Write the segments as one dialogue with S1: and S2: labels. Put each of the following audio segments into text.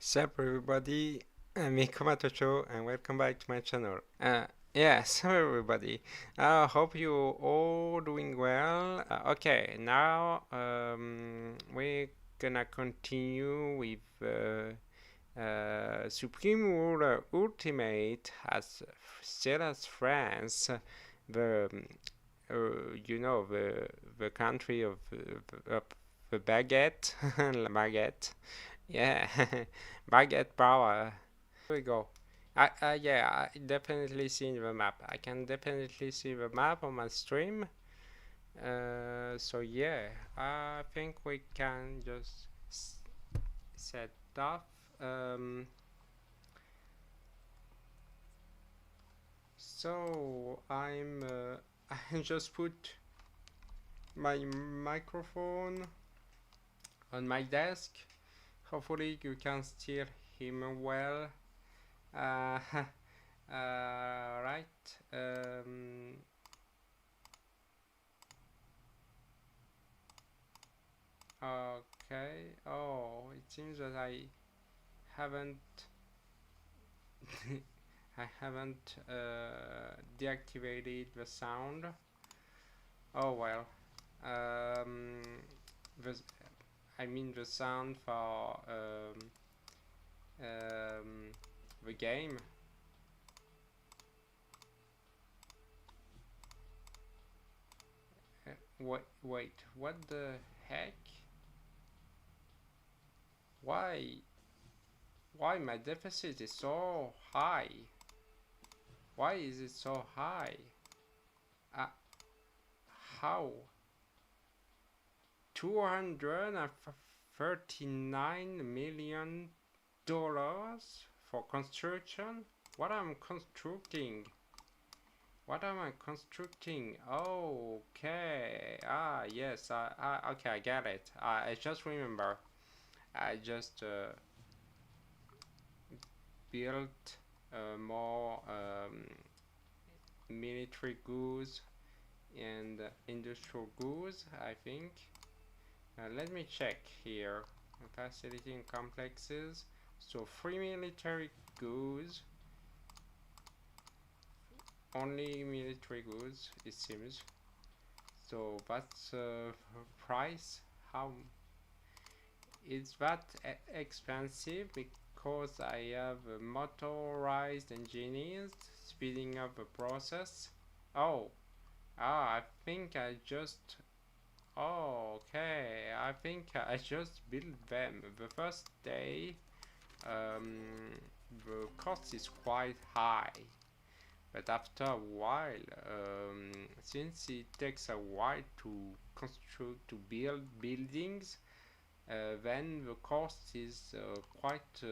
S1: Sup everybody, I'm VikumaToshio and welcome back to my channel. Yes, hello everybody. I hope you all doing well. Okay, now we're gonna continue with SupremeRulerUltimate as still as France, the the country of the baguette, baguette. Yeah, baguette power. Here we go. Yeah, I definitely see the map. I can definitely see the map on my stream. So yeah, I think we can just set off. So I just put my microphone on my desk. Hopefully you can still hear me well. Uh, right. Okay. Oh, it seems that haven't I haven't deactivated the sound. Oh well. Um, the I mean the sound for the game. Wait, what the heck? Why? Why my deficit is so high? Why is it so high? Uh, how? $239 million for construction? What am I constructing? What am I constructing? Okay. Ah, yes. Okay, I get it. I just remember. I just built more military goods and industrial goods, I think. Let me check here. Facility and complexes. So 3 military goods. Only military goods, it seems. So that's price. How is that expensive? Because I have motorized engineers speeding up the process. Oh, I think I just. Oh, okay. I think I just built them. The first day, the cost is quite high. But after a while, since it takes a while to construct, to build buildings, then the cost is quite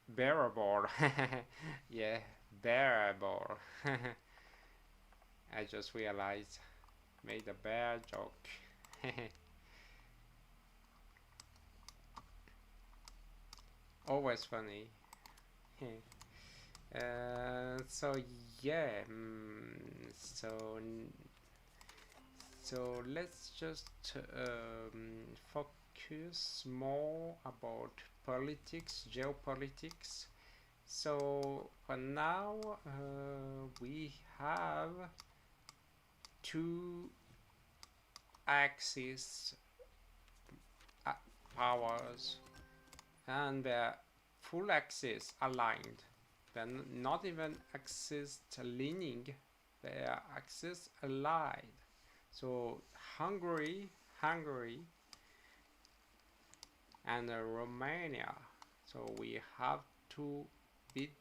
S1: bearable. Yeah, bearable. I just realized, made a bad joke. Always funny. So yeah, so let's just focus more about politics, geopolitics. So for now, we have two axis powers and their full axis aligned. They're not even axis leaning, they are axis aligned. So Hungary and Romania. So we have to beat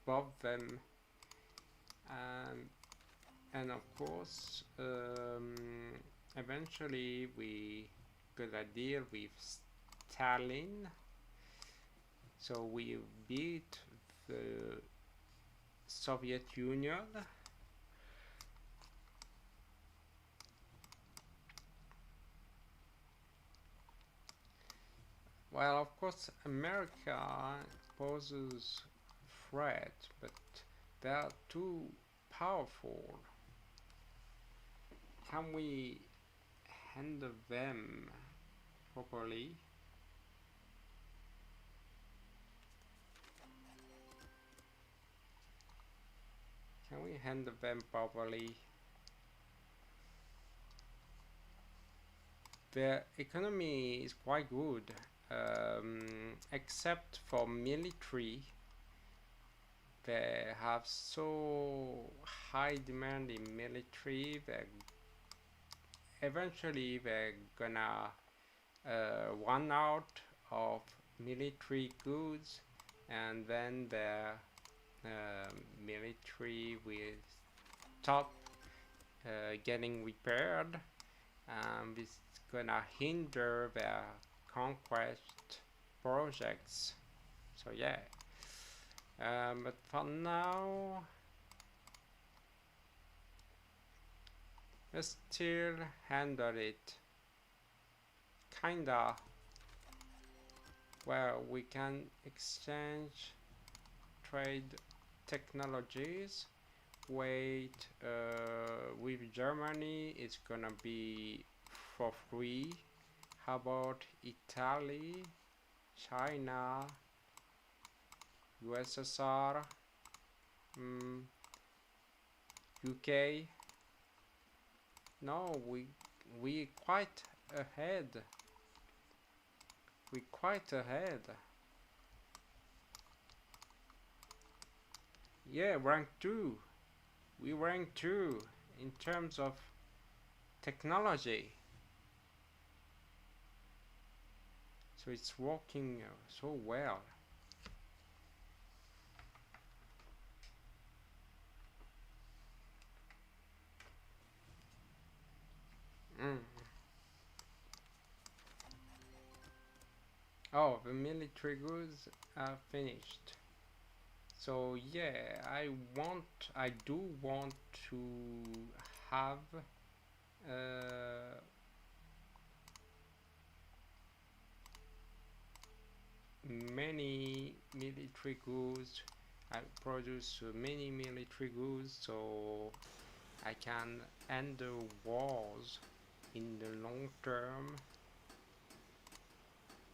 S1: both them, and of course, eventually we gotta deal with Stalin. So we beat the Soviet Union. Well, of course, America poses threat, but they are too powerful. can we handle them properly? Can we handle them properly? The economy is quite good, except for military. They have so high demand in military that eventually they're gonna run out of military goods, and then the military will stop getting repaired, and it's gonna hinder their conquest projects. So yeah, but for now, let's still handle it kinda where we can exchange trade technologies. Wait, with Germany it's gonna be for free. How about Italy, China, USSR, UK? No, we quite ahead. We quite ahead. Yeah, rank 2. We rank 2 in terms of technology. So it's working so well. Oh, the military goods are finished. So yeah, I do want to have many military goods. I produce many military goods so I can end the wars in the long term.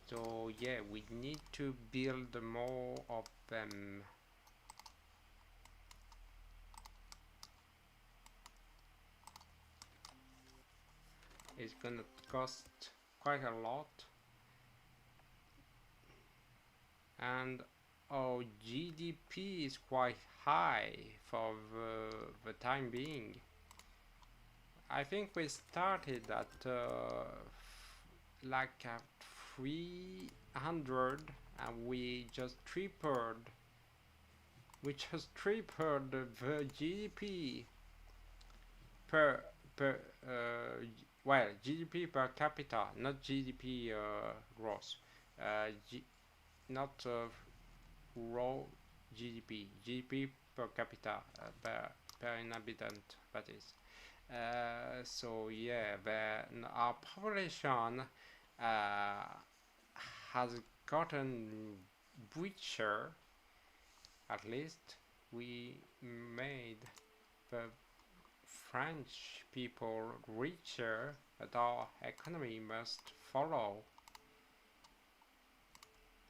S1: So yeah, we need to build more of them. It's gonna cost quite a lot, and our GDP is quite high for the time being. I think we started at like at 300 and we just tripled the GDP per well, GDP per capita, not GDP gross, not raw GDP per capita, per inhabitant, that is. So yeah, our population has gotten richer. At least we made the French people richer, but our economy must follow.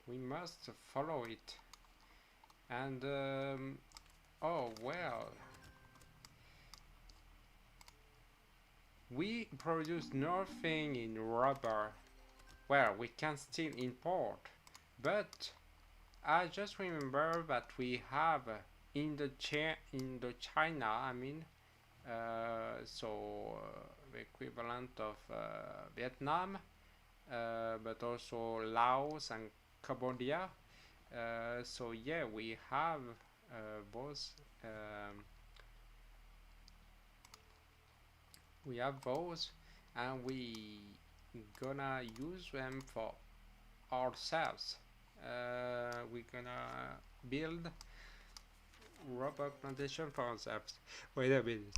S1: We must follow it. And oh well, we produce nothing in rubber. Well, we can still import, but I just remember that we have China, I mean, so the equivalent of Vietnam, but also Laos and Cambodia. So yeah, we have both. We have those, and we gonna use them for ourselves. We're gonna build rubber plantation for ourselves. Wait a minute.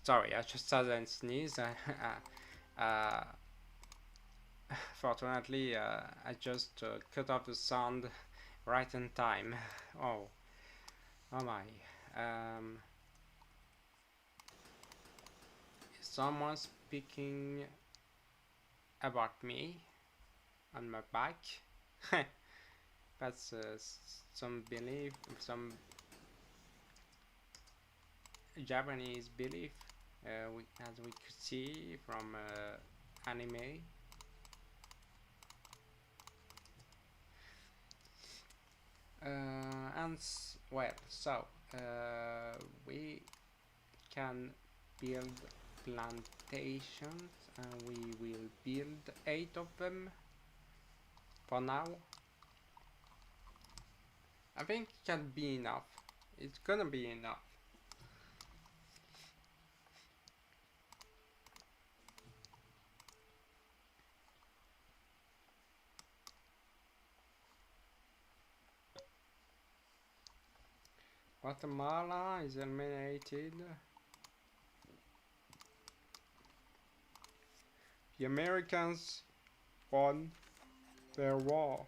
S1: Sorry, I just suddenly sneeze. Fortunately, I just cut off the sound right in time. Oh my. someone speaking about me on my back. That's some belief, some Japanese belief, as we could see from anime. And well, so we can build plantations, and we will build 8 of them for now. I think it can be enough. It's gonna be enough. Guatemala is eliminated. The Americans won their war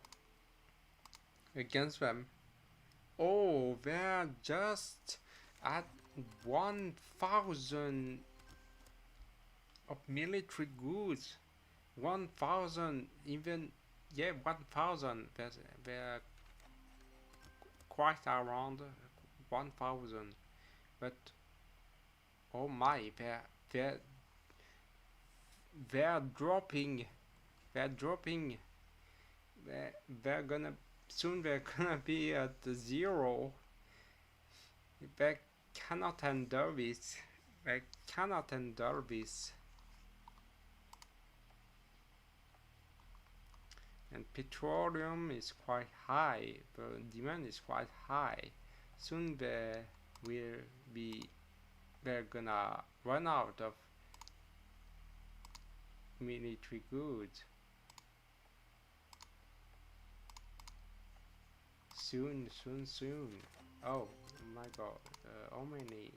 S1: against them. Oh, they're just at 1,000 of military goods. 1,000, even, yeah, 1,000. They're quite around 1,000. But oh my, they're dropping. They're dropping. They're gonna soon. They're gonna be at 0. They cannot handle this. They cannot handle this. And petroleum is quite high. The demand is quite high. Soon they will be. They're gonna run out of military goods. Soon. Oh my god, how many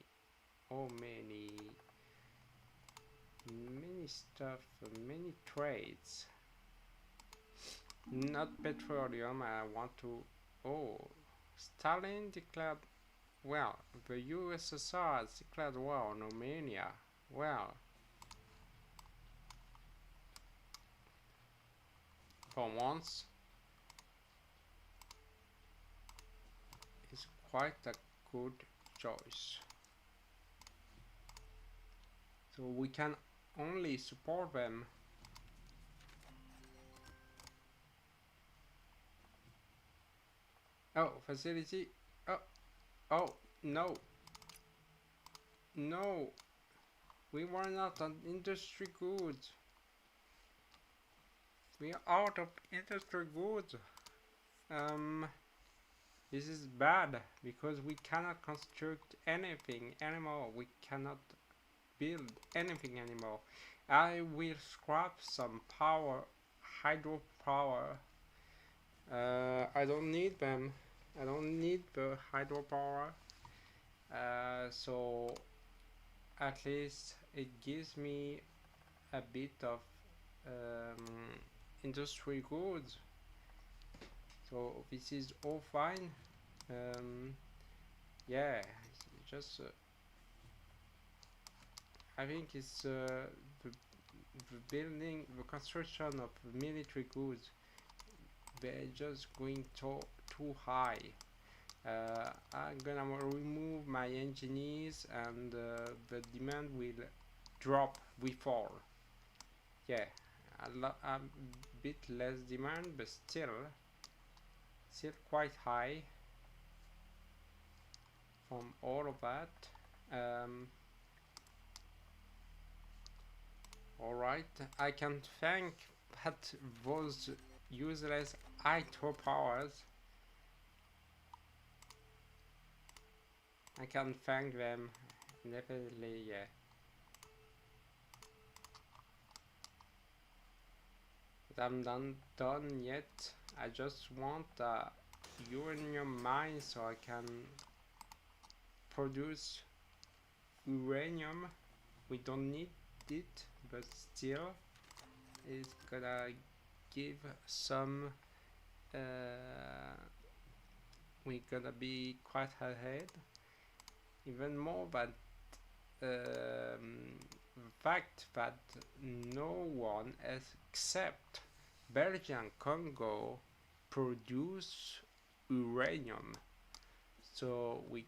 S1: stuff, many trades. Not petroleum, I want to, oh, Stalin declared, well, the USSR has declared war on Romania. Well, for once, it's quite a good choice. So we can only support them. Oh, facility. Oh, no. No. We were not on industry goods. We are out of industry goods. This is bad because we cannot construct anything anymore. We cannot build anything anymore. I will scrap some hydropower. I don't need them. I don't need the hydropower. So at least it gives me a bit of industry goods. So this is all fine. Yeah, it's just I think it's the building, the construction of military goods. They're just going too high. I'm gonna remove my engineers, and the demand will drop before. Yeah, a bit less demand, but still quite high from all of that. Alright, I can thank that those useless hydropowers. I can thank them, definitely, yeah. But I'm not done yet. I just want a uranium mine so I can produce uranium. We don't need it, but still it's gonna give some we're gonna be quite ahead, even more, but fact that no one except Belgian Congo produce uranium. So we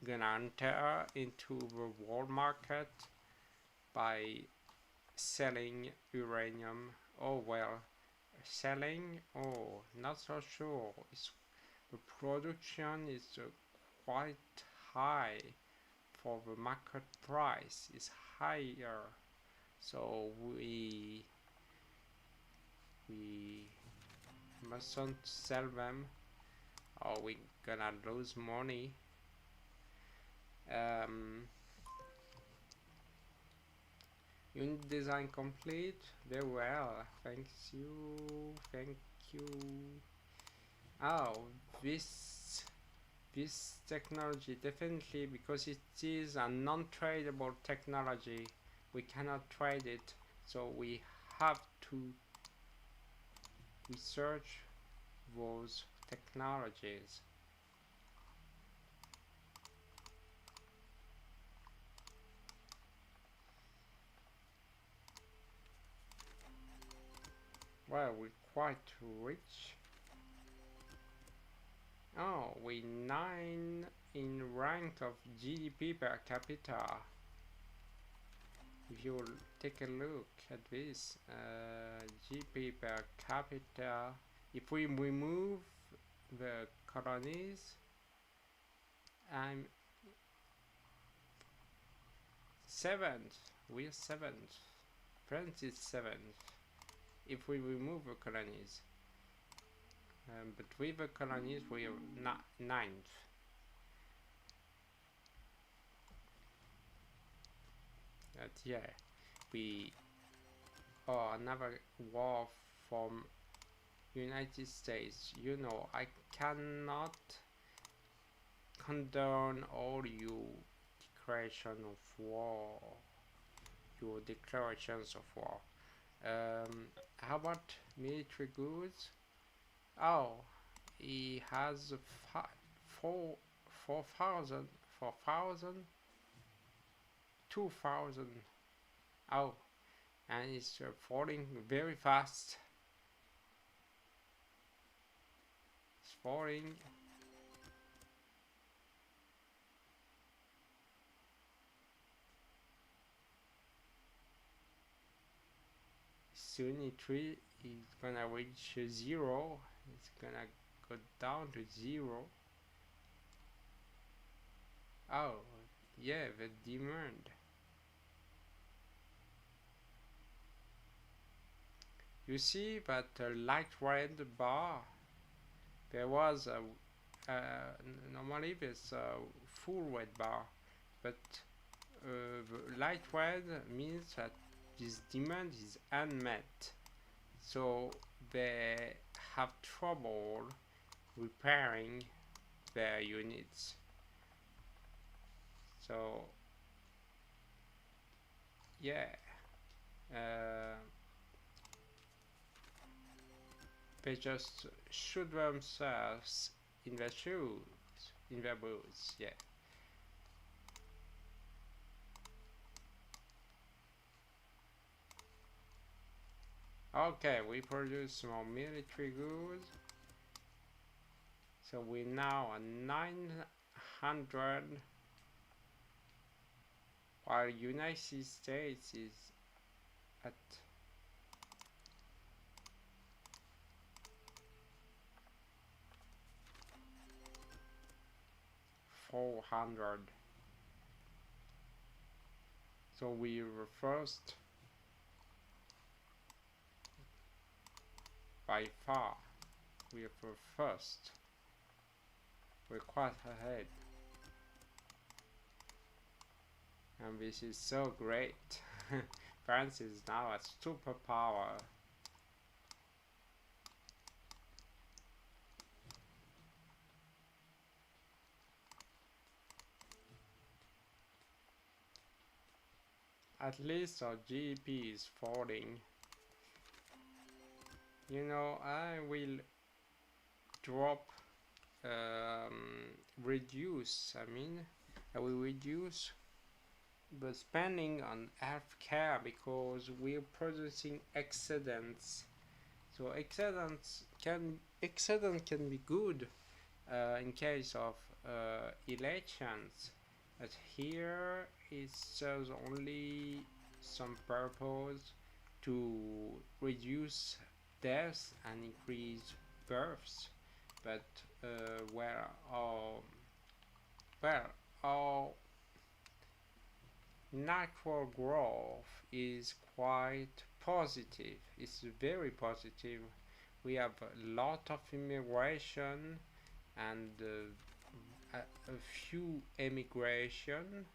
S1: gonna enter into the world market by selling uranium. Oh well, selling, oh, not so sure. The production is quite high for the market price is higher, so we mustn't sell them or we gonna lose money. Unit design complete. Very well. Thank you. Oh, this technology definitely, because it is a non-tradable technology, we cannot trade it, so we have to research those technologies. Well, we're quite rich. Oh, we 9 in rank of GDP per capita. If you take a look at this, GDP per capita, if we remove the colonies, I'm 7th. We're 7th. France is 7th. If we remove the colonies. But with the colonies we are 9th. But yeah, we another war from United States. You know, I cannot condone all your declaration of war, your declarations of war. How about military goods? Oh, he has 4,000, 2,000. Oh, and it's falling very fast. It's falling. Soon it is gonna reach 0. It's gonna go down to 0. Oh, yeah, the demand. You see that light red bar, there was normally there's a full red bar, but the light red means that this demand is unmet, so they have trouble repairing their units. So yeah, they just shoot themselves in their shoes, in their boots. Yeah. Okay, we produce more military goods. So we now are 900, while United States is at 400. So we were first by far. We were first. We're quite ahead. And this is so great. France is now a superpower. At least our GDP is falling. You know, I will drop, reduce, I will reduce but spending on healthcare because we're producing excedents. So excedent can be good in case of elections, but here it serves only some purpose to reduce deaths and increase births. But our natural growth is quite positive. It's very positive. We have a lot of immigration and a few emigration.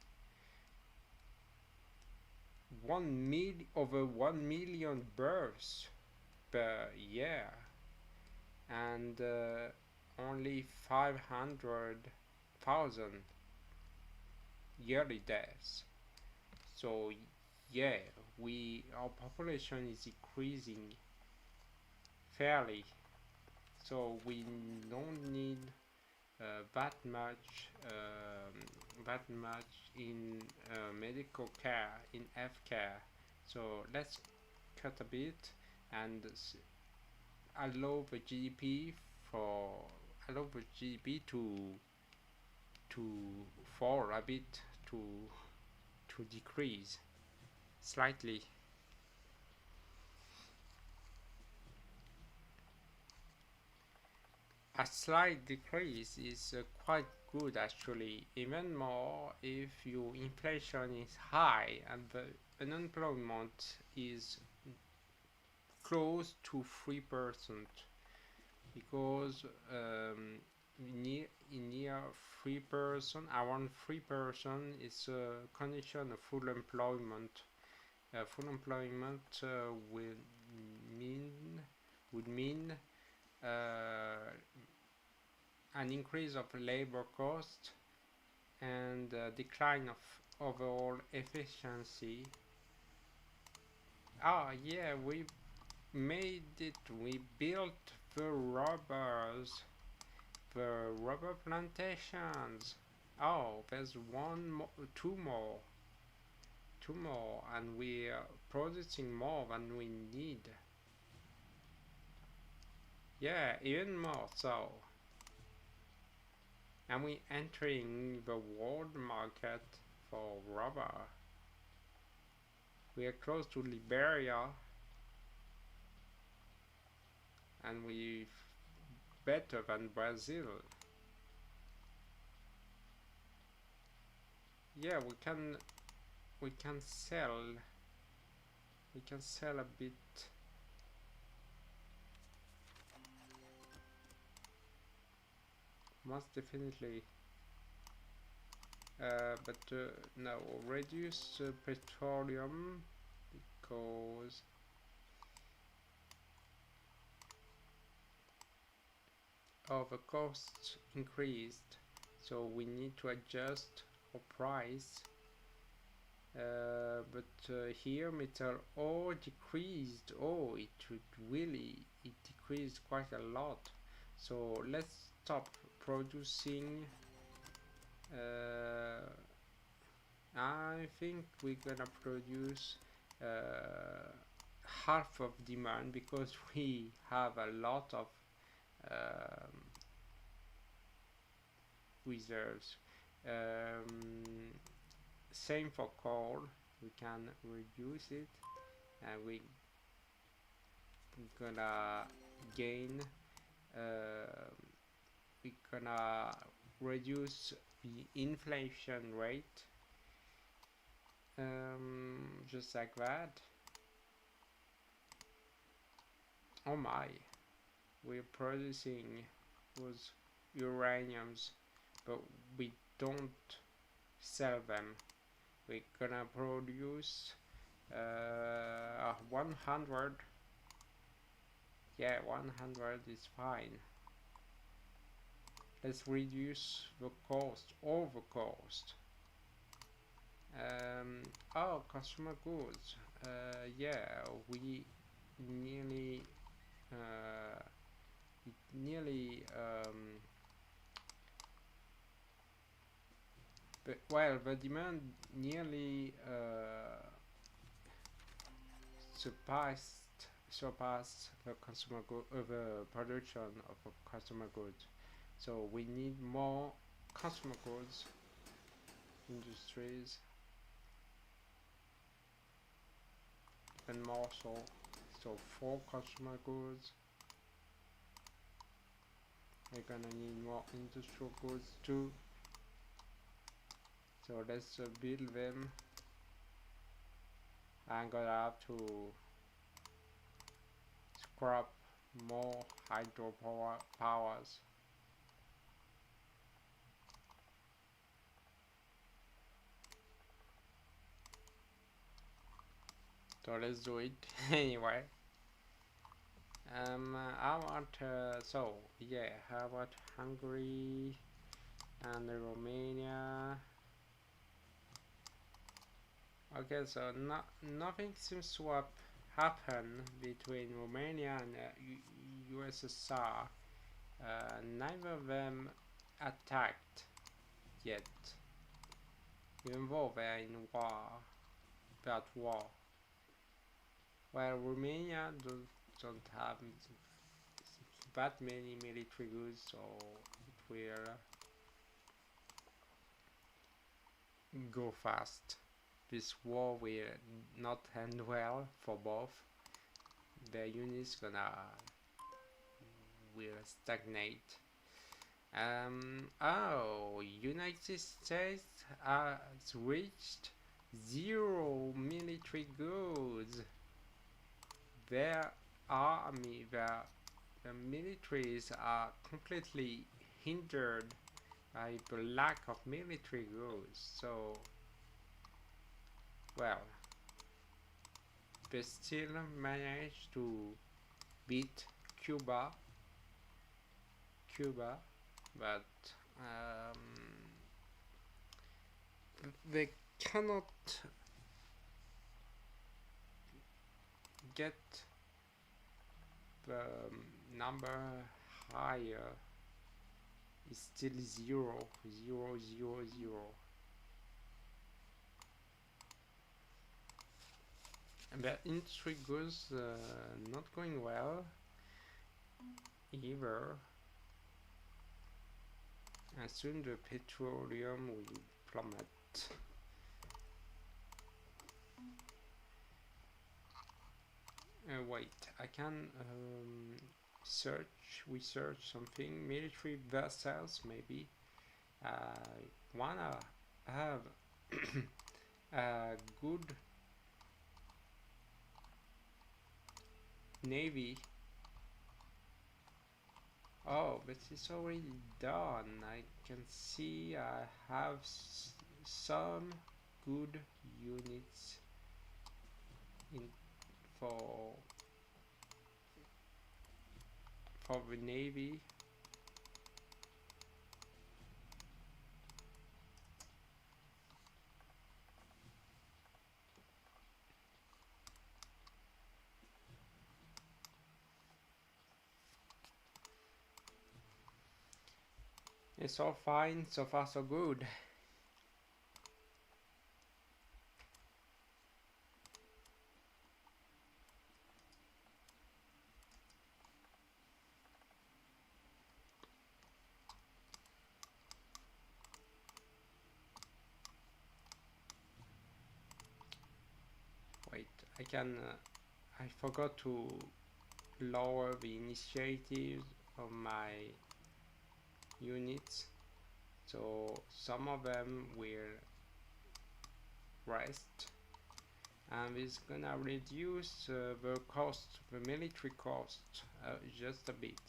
S1: Over 1 million births per year, and only 500,000 yearly deaths. So yeah, our population is increasing fairly, so we don't need that much in medical care, in healthcare. So let's cut a bit and allow the GDP to fall a bit, to decrease slightly. A slight decrease is quite good actually, even more if your inflation is high and the unemployment is close to 3%, because near 3%, around 3% is a condition of full employment. Full employment would mean an increase of labor cost and decline of overall efficiency. Yeah, we made it. We built the rubber plantations. There's two more, and we are producing more than we need. Yeah, even more so. And we entering the world market for rubber. We are close to Liberia, and we better than Brazil. Yeah, we can sell a bit. Most definitely. But no, reduce petroleum, because the costs increased, so we need to adjust our price. But here metal ore decreased. It decreased quite a lot. So let's stop producing. I think we're gonna produce half of demand, because we have a lot of reserves. Same for coal, we can reduce it, and we're gonna gain, we're gonna reduce the inflation rate, just like that. Oh my, we're producing those uraniums, but we don't sell them. We're gonna produce 100. Yeah, 100 is fine. Let's reduce the cost, all the cost. Consumer goods. Yeah, we nearly But well, the demand nearly surpassed the the production of consumer goods. So we need more consumer goods industries and more so for consumer goods we're gonna need more industrial goods too. So let's build them. I'm gonna have to scrap more hydropower powers. So let's do it anyway. I want so yeah. How about Hungary and Romania? Okay, so nothing seems to have happened between Romania and USSR. Neither of them attacked yet, even though they're in war. That war. Well, Romania don't have that many military goods, so it will go fast. This war will not end well for both. The units will stagnate. Oh, United States has reached 0 military goods. Their army, the militaries are completely hindered by the lack of military goods. So, well, they still managed to beat Cuba, but they cannot get the number higher. It's still 0, 0, 0, 0. And the industry goes not going well either. And soon the petroleum will plummet. Wait, I can research something. Military vessels, maybe. Wanna have a good navy. Oh, but it's already done. I can see I have some good units in for the navy. It's all fine, so far so good. Wait, I forgot to lower the initiative of my units, so some of them will rest, and it's gonna reduce the cost, the military cost, just a bit.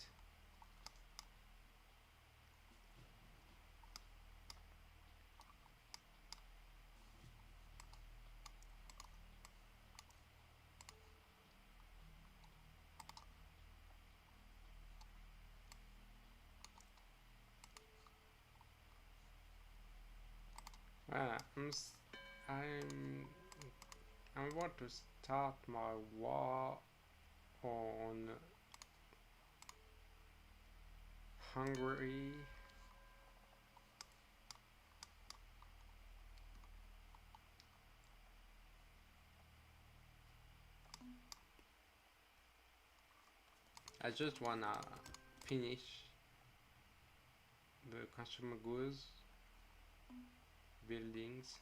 S1: I want to start my war on Hungary I just wanna finish the consumer goods buildings.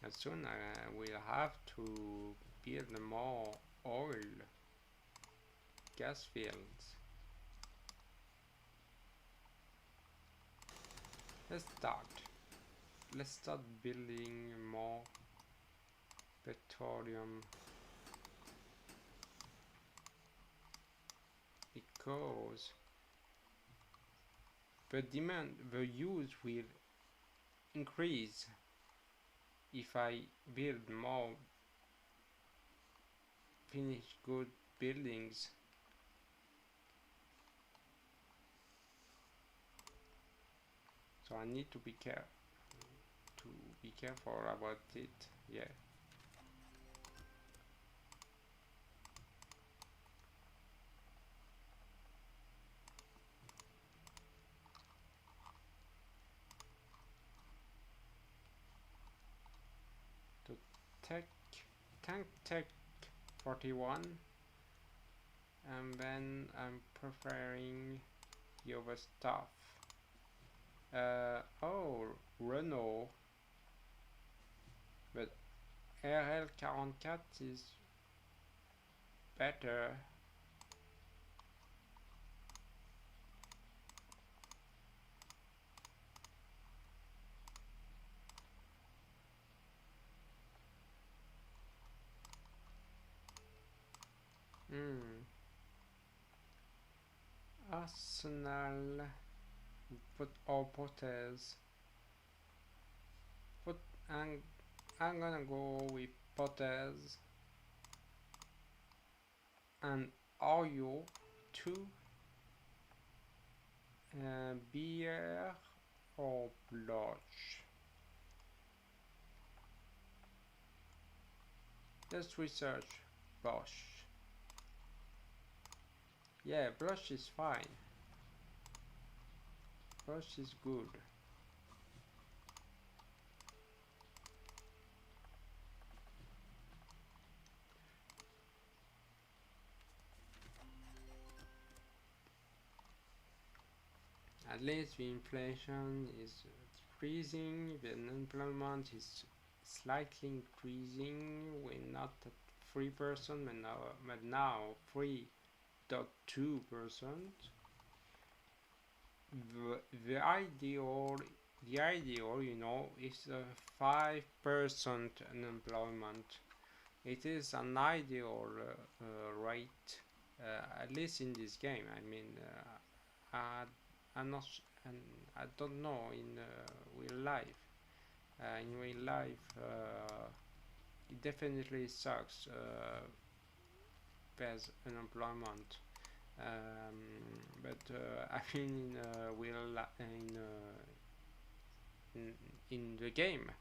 S1: And soon we'll have to build more oil gas fields. Let's start building more petroleum, because the use will increase if I build more finished good buildings. So I need to be careful about it. Yeah. To tank tech 41, and then I'm preferring the other stuff. Oh, Renault, but RL44 is better. Arsenal, Potters. I'm gonna go with Potters and Oreo 2, beer or blush. Let's research blush. Yeah, blush is fine. Blush is good. At least the inflation is decreasing, the unemployment is slightly increasing. We're not at 3%, but now 3.2%. The ideal, you know, is 5% unemployment. It is an ideal rate, at least in this game. I mean, I'm not, and I don't know in real life. In real life, it definitely sucks. There's unemployment, but I mean, in the game,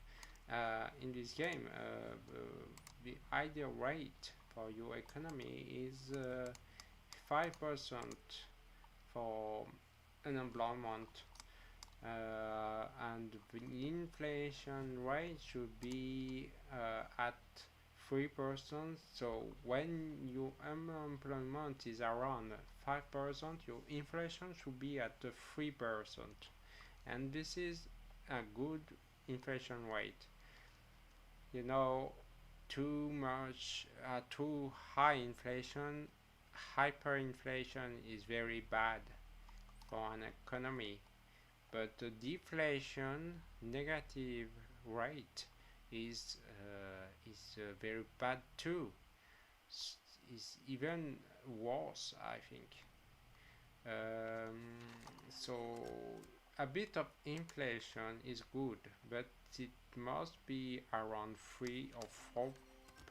S1: in this game, the ideal rate for your economy is 5% for unemployment, and the inflation rate should be at 3%. So when your unemployment is around 5%, your inflation should be at 3%, and this is a good inflation rate. You know, too high inflation, hyperinflation is very bad for an economy, but the deflation, negative rate, is very bad too. Is even worse, I think. So a bit of inflation is good, but it must be around 3 or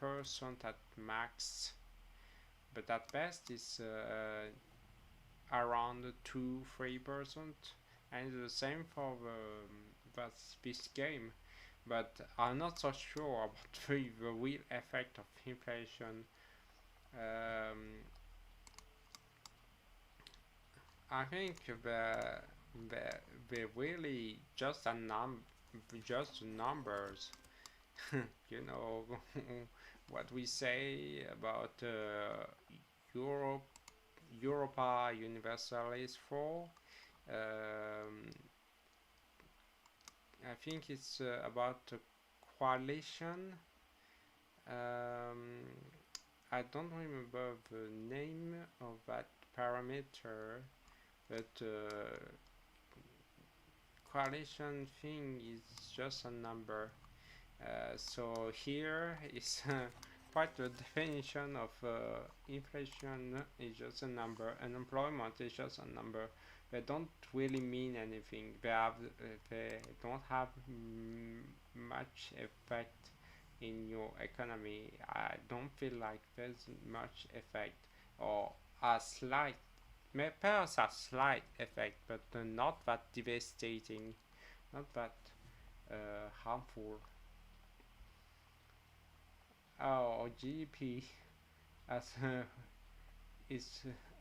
S1: 4% at max. But at best, it's around 2-3%, and the same for this game. But I'm not so sure about the real effect of inflation. I think the really just just numbers. You know what we say about Europe, Europa Universalis for. I think it's about coalition. I don't remember the name of that parameter, but coalition thing is just a number. So here is quite the definition of inflation is just a number, unemployment is just a number. They don't really mean anything. They don't have much effect in your economy. I don't feel like there's much effect, or a slight, perhaps a slight effect, but not that devastating, not that harmful. Our GDP has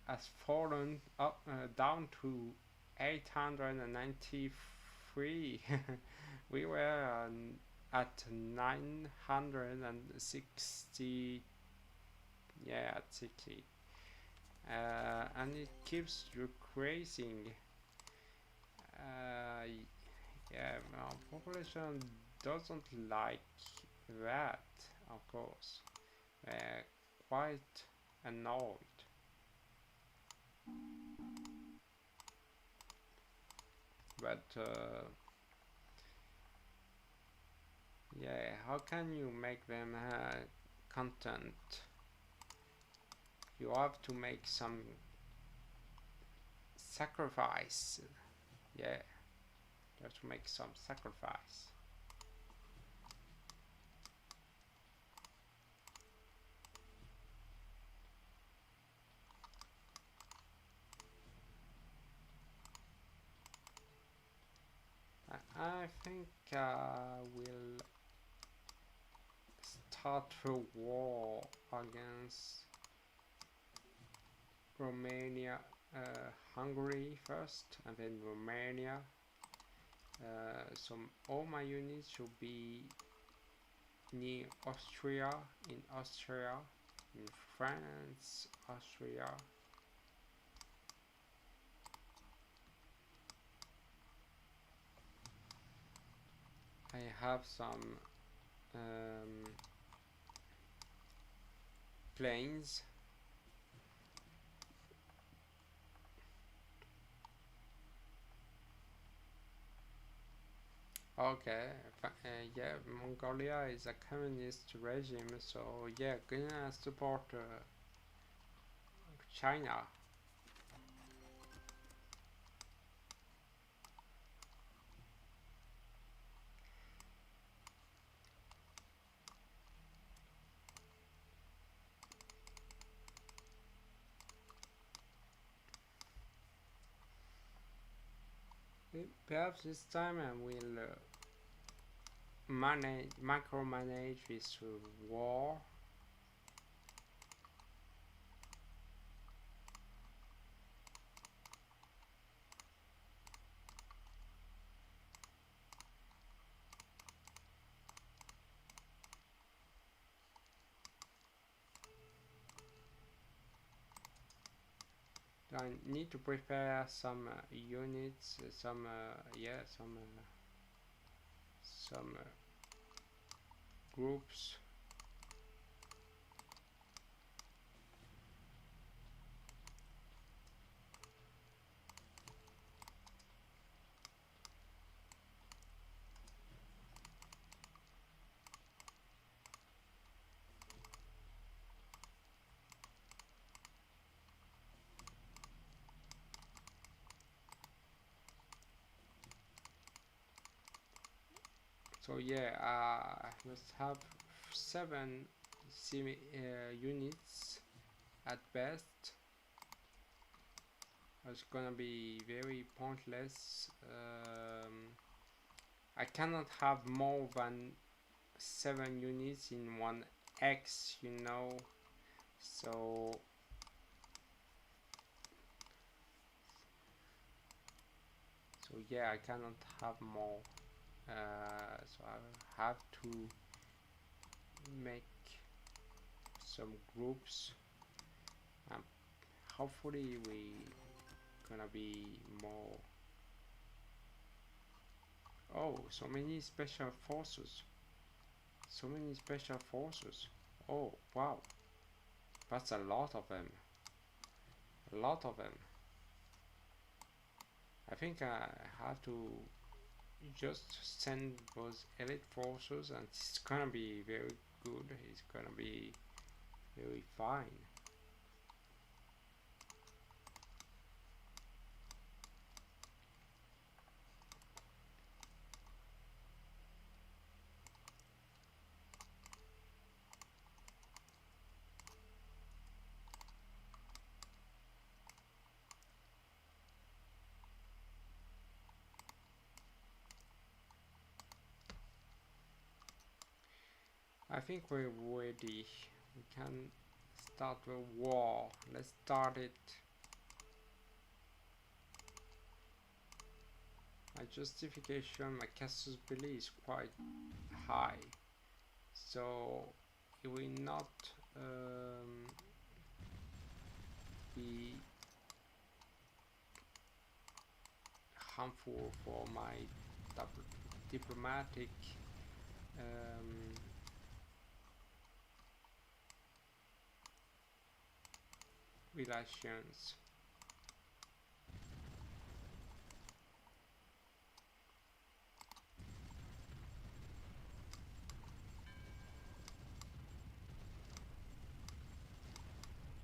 S1: has fallen up down to 893. We were at 960. Yeah, at 60. And it keeps decreasing. Yeah, our population doesn't like that, of course. Quite annoyed. But yeah, how can you make them content? You have to make some sacrifice. Yeah, you have to make some sacrifice. I think we'll start a war against Romania, Hungary first, and then Romania. So all my units should be near Austria, in France, Austria. I have some planes. Okay, yeah, Mongolia is a communist regime, so yeah, gonna support China. Perhaps this time I will micromanage this war. I need to prepare some units, some groups. So yeah, I must have 7 units at best. It's gonna be very pointless. I cannot have more than 7 units in one X, you know. So So yeah, I cannot have more. So I have to make some groups. Hopefully we gonna be more. Oh, so many special forces. So many special forces. Oh wow, that's a lot of them. A lot of them. I think I have to just send those elite forces, and it's gonna be very good. It's gonna be very fine. I think we're ready. We can start the war. Let's start it. My justification, my casus belli is quite high, so it will not be harmful for my diplomatic relations.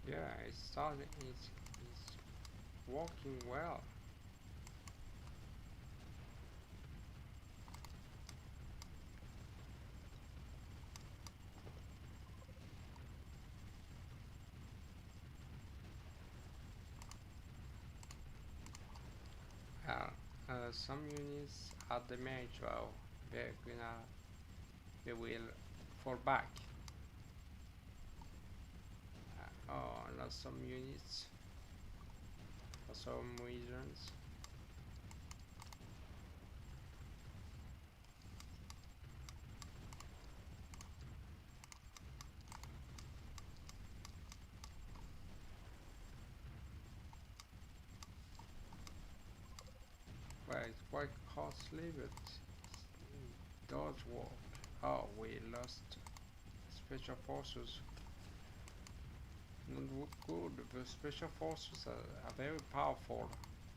S1: Yeah, it's working well. Some units are damaged. Well, they will fall back. Oh, lost some units for some reasons. Well, it's quite costly, but it does work. Oh, we lost special forces. Not good. The special forces are very powerful.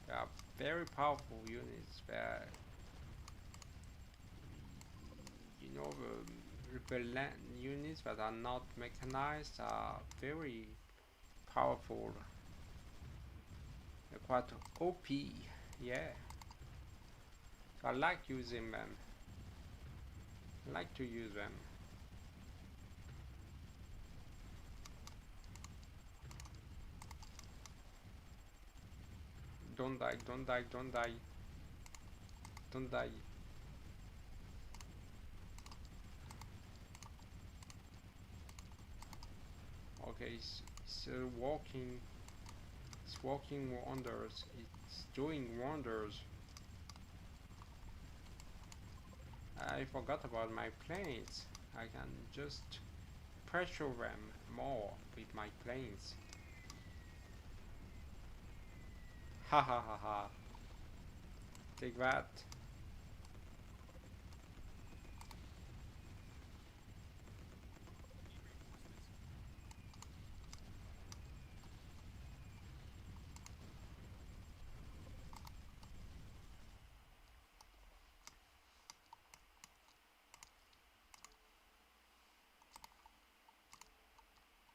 S1: They are very powerful units. But you know, the repellent units that are not mechanized are very powerful. They're quite OP. Yeah. So I like using them. I like to use them. Don't die, don't die, don't die. Don't die. Okay, it's working. It's working wonders. It's doing wonders. I forgot about my planes. I can just pressure them more with my planes. Ha ha ha ha. Take that.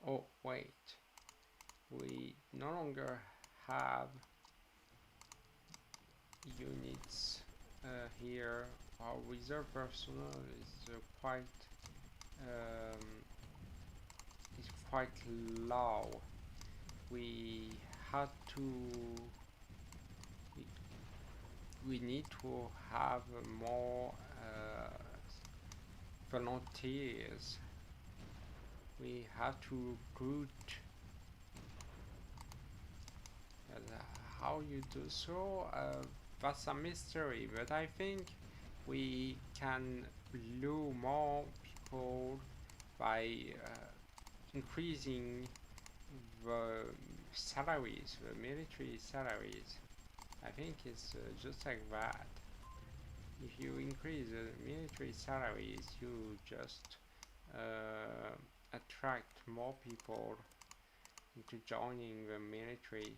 S1: Oh, wait. We no longer have units here. Our reserve personnel is um, quite low. We had to we need to have more volunteers. We have to recruit. And how you do so? that's a mystery, but I think we can lure more people by increasing the salaries, the military salaries. I think it's just like that. If you increase the military salaries, you just attract more people into joining the military.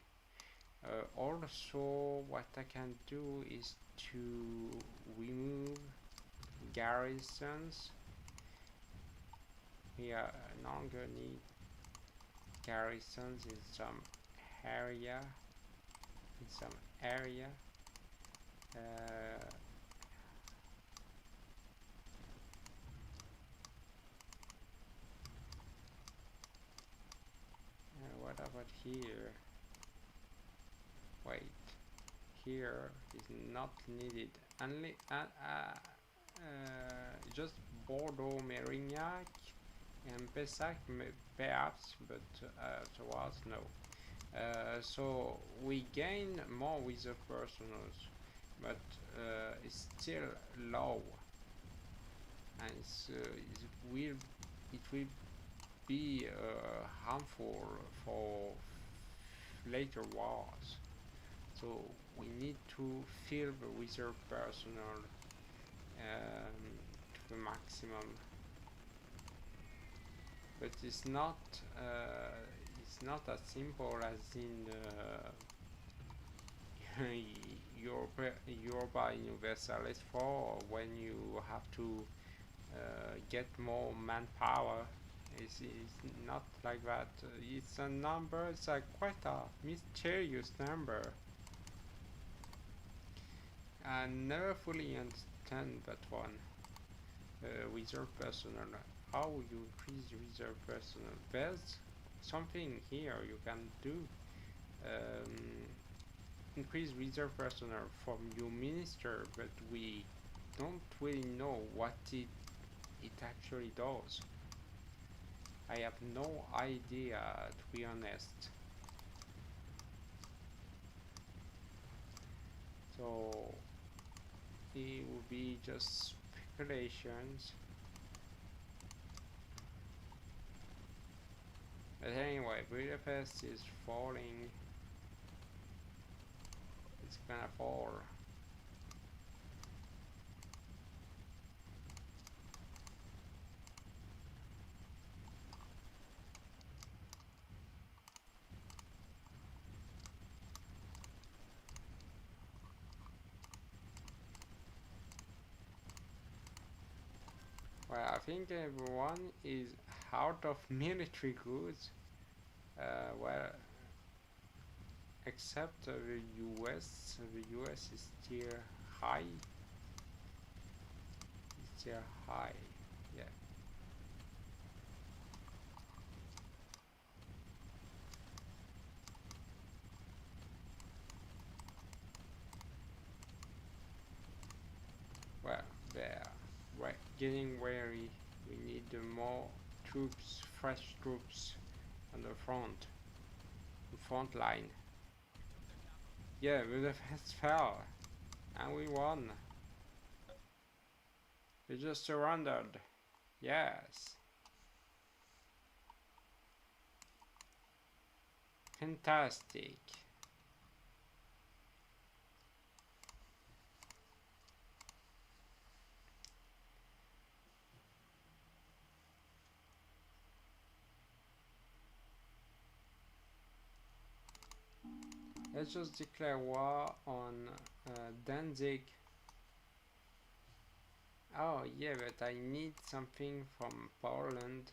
S1: Also, what I can do is to remove garrisons. We are no longer need garrisons in some area. What about here? Wait, here is not needed. Only just Bordeaux, Mérignac, and Pessac, perhaps, but towards no. So we gain more reserve personnel, but it's still low, and it will be harmful for later wars. So we need to fill the reserve personnel to the maximum, but it's not as simple as in Europa Universalis 4, when you have to get more manpower. It's not like that. It's a number, it's quite a mysterious number. I never fully understand that one. Reserve personnel. How you increase reserve personnel? There's something here you can do. Increase reserve personnel from your minister, but we don't really know what it actually does. I have no idea, to be honest. So it will be just speculations. But anyway, Budapest is falling. It's gonna fall. Well, I think everyone is out of military goods. Well, except the US. The US is still high. It's still high. Yeah. Well, there. Right. Getting wary. We need more troops, fresh troops on the front line. Yeah, Budapest fell, and we won. We just surrendered. Yes. Fantastic. Let's just declare war on Danzig. Oh yeah, but I need something from Poland.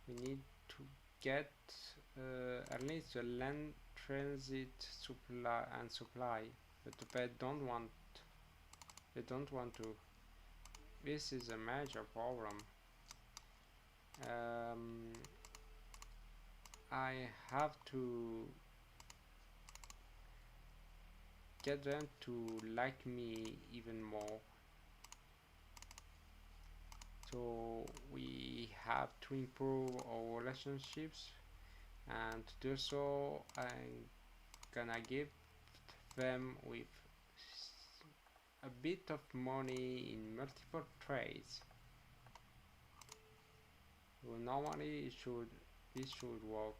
S1: We need to get at least a land transit supply, but they don't want to. This is a major problem. I have to get them to like me even more. So we have to improve our relationships, and to do so I'm gonna give them with bit of money in multiple trades. Well, normally this should work.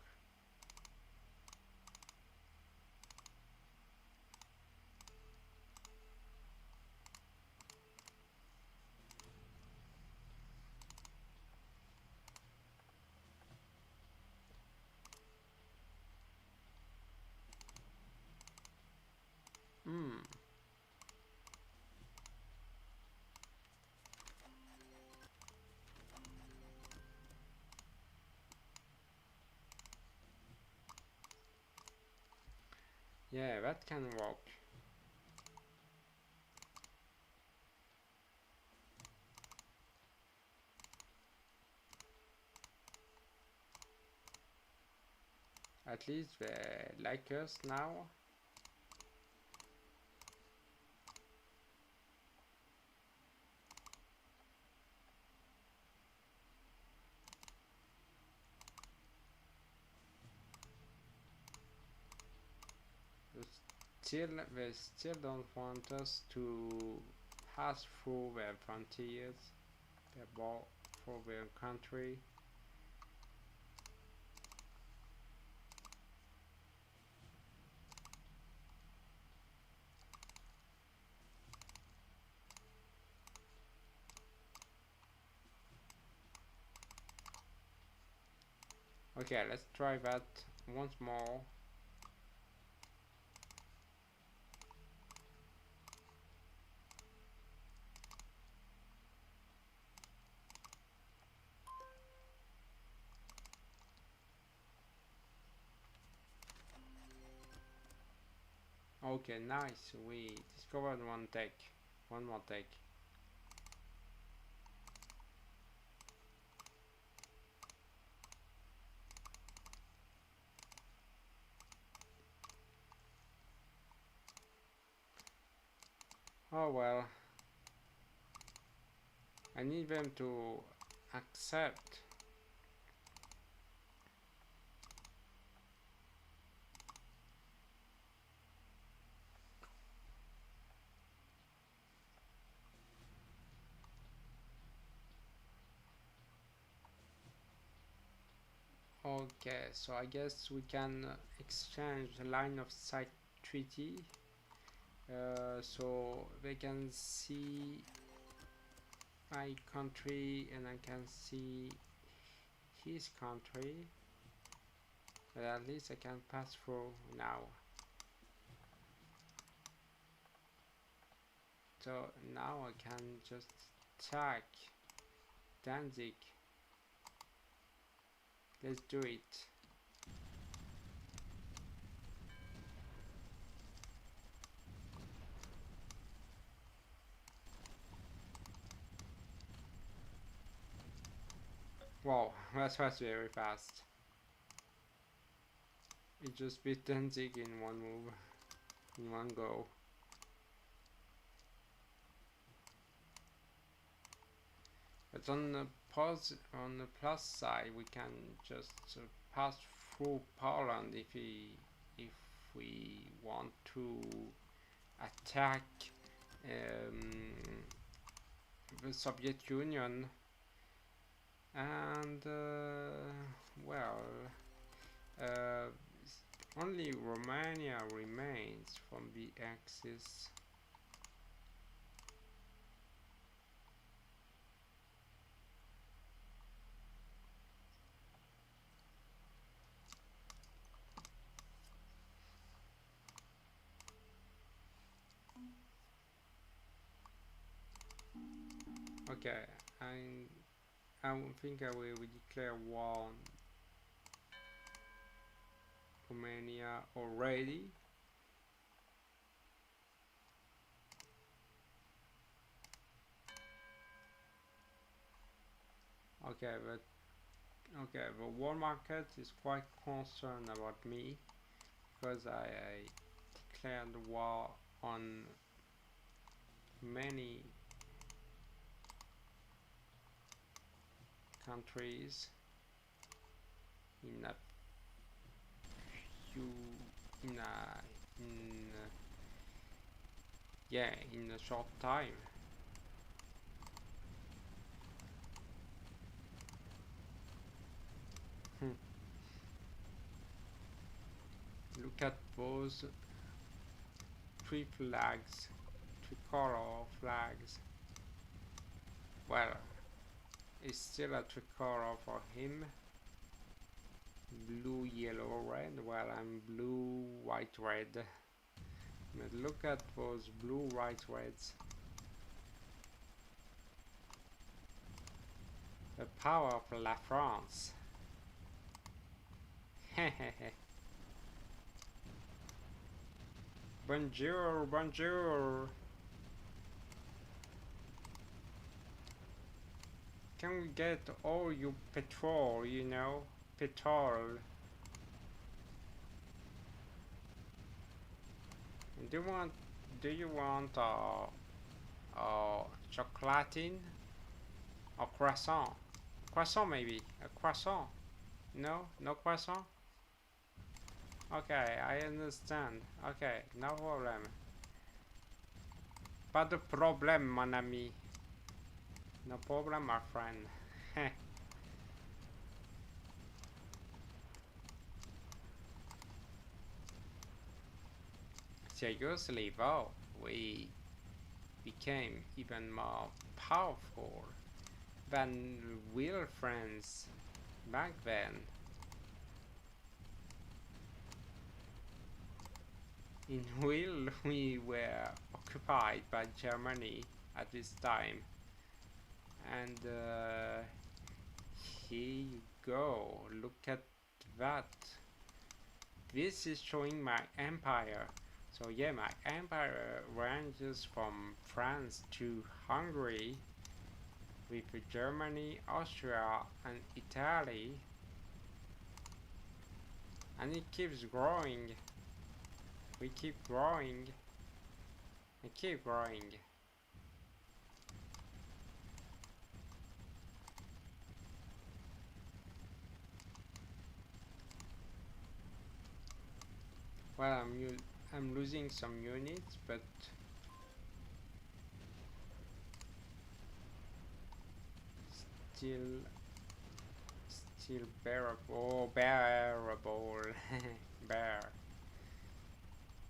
S1: Yeah, that can work. At least they like us now. They still don't want us to pass through their frontiers, through their country. Okay, let's try that once more. Okay, nice. We discovered one more tech. Oh well. I need them to accept. Okay, so I guess we can exchange the line of sight treaty, so they can see my country and I can see his country, but at least I can pass through now. So now I can just attack Danzig. Let's do it. Wow, that was very fast. It just beat Danzig in one move, in one go. But on the plus side, we can just pass through Poland if we want to attack the Soviet Union, and well, only Romania remains from the Axis. Okay, I think I will declare war on Romania already. Okay, but okay, the world market is quite concerned about me because I declared war on many countries in a few in yeah, in a short time. Look at those three flags, three color flags. Well, it's still a tricolor for him. Blue, yellow, red. Well, I'm blue, white, red. But look at those blue, white, reds. The power of La France. Bonjour, bonjour. Can we get all you petrol, you know? Petrol. Do you want chocolatine or croissant? Croissant maybe. A croissant. No? No croissant? Okay, I understand. Okay, no problem. Pas de problème, mon ami. No problem, my friend. Seriously, though, we became even more powerful than real friends back then. In real, we were occupied by Germany at this time, and here you go. Look at that. This is showing my empire. So yeah, my empire ranges from France to Hungary, with Germany, Austria, and Italy, and it keeps growing. We keep growing and keep growing. Well, I'm losing some units, but still bearable. Bearable. Bear.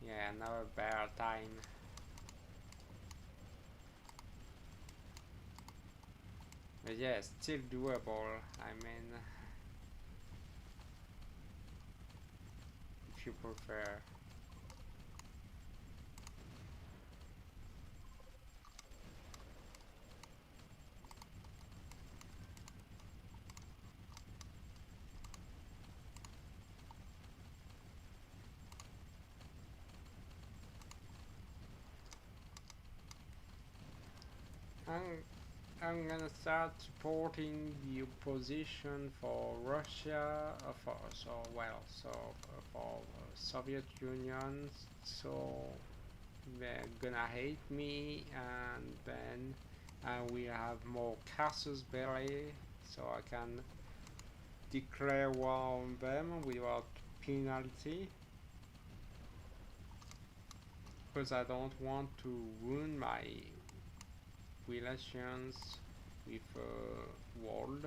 S1: Yeah, another bear time. But yeah, still doable. I mean, if you prefer. I'm gonna start supporting the opposition for Russia, for Soviet Union. So they're gonna hate me, and then we have more casus belli, so I can declare war on them without penalty, because I don't want to ruin my relations with world.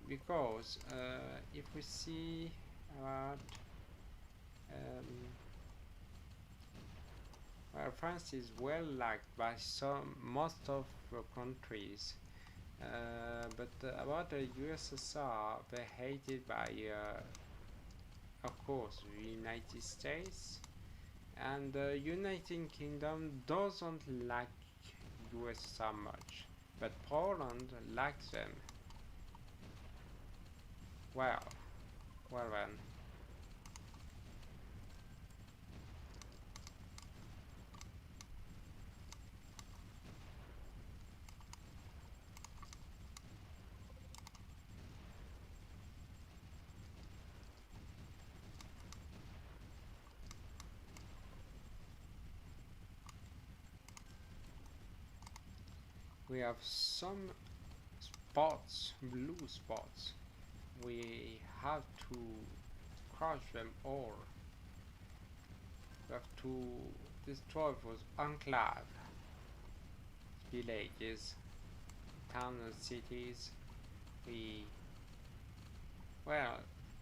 S1: Because if we see about well, France is well liked by most of the countries, but about the USSR, they're hated by of course the United States, and the United Kingdom doesn't like USSR much, but Poland likes them. Well then. We have some spots, blue spots, we have to crush them all. We have to destroy those enclave villages, towns and cities. Well,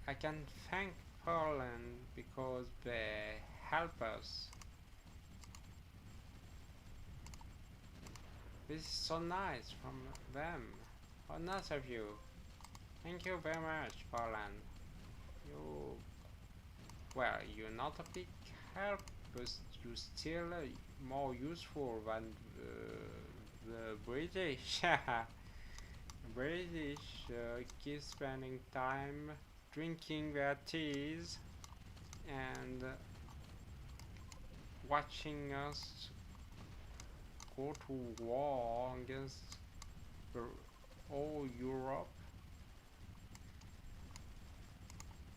S1: I can thank Poland because they help us. This is so nice from them. How nice of you. Thank you very much, Poland. Well, you're not a big help, but you're still more useful than the British. British keep spending time drinking their teas and watching us go to war against all Europe.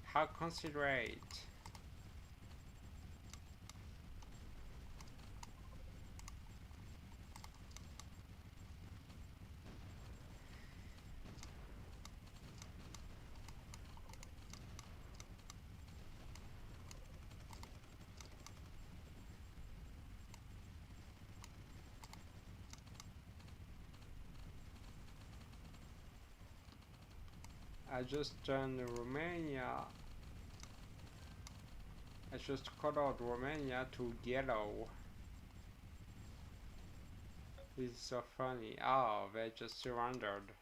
S1: How considerate. I just turned Romania. I just cut out Romania to yellow. It's so funny. Oh, they just surrendered.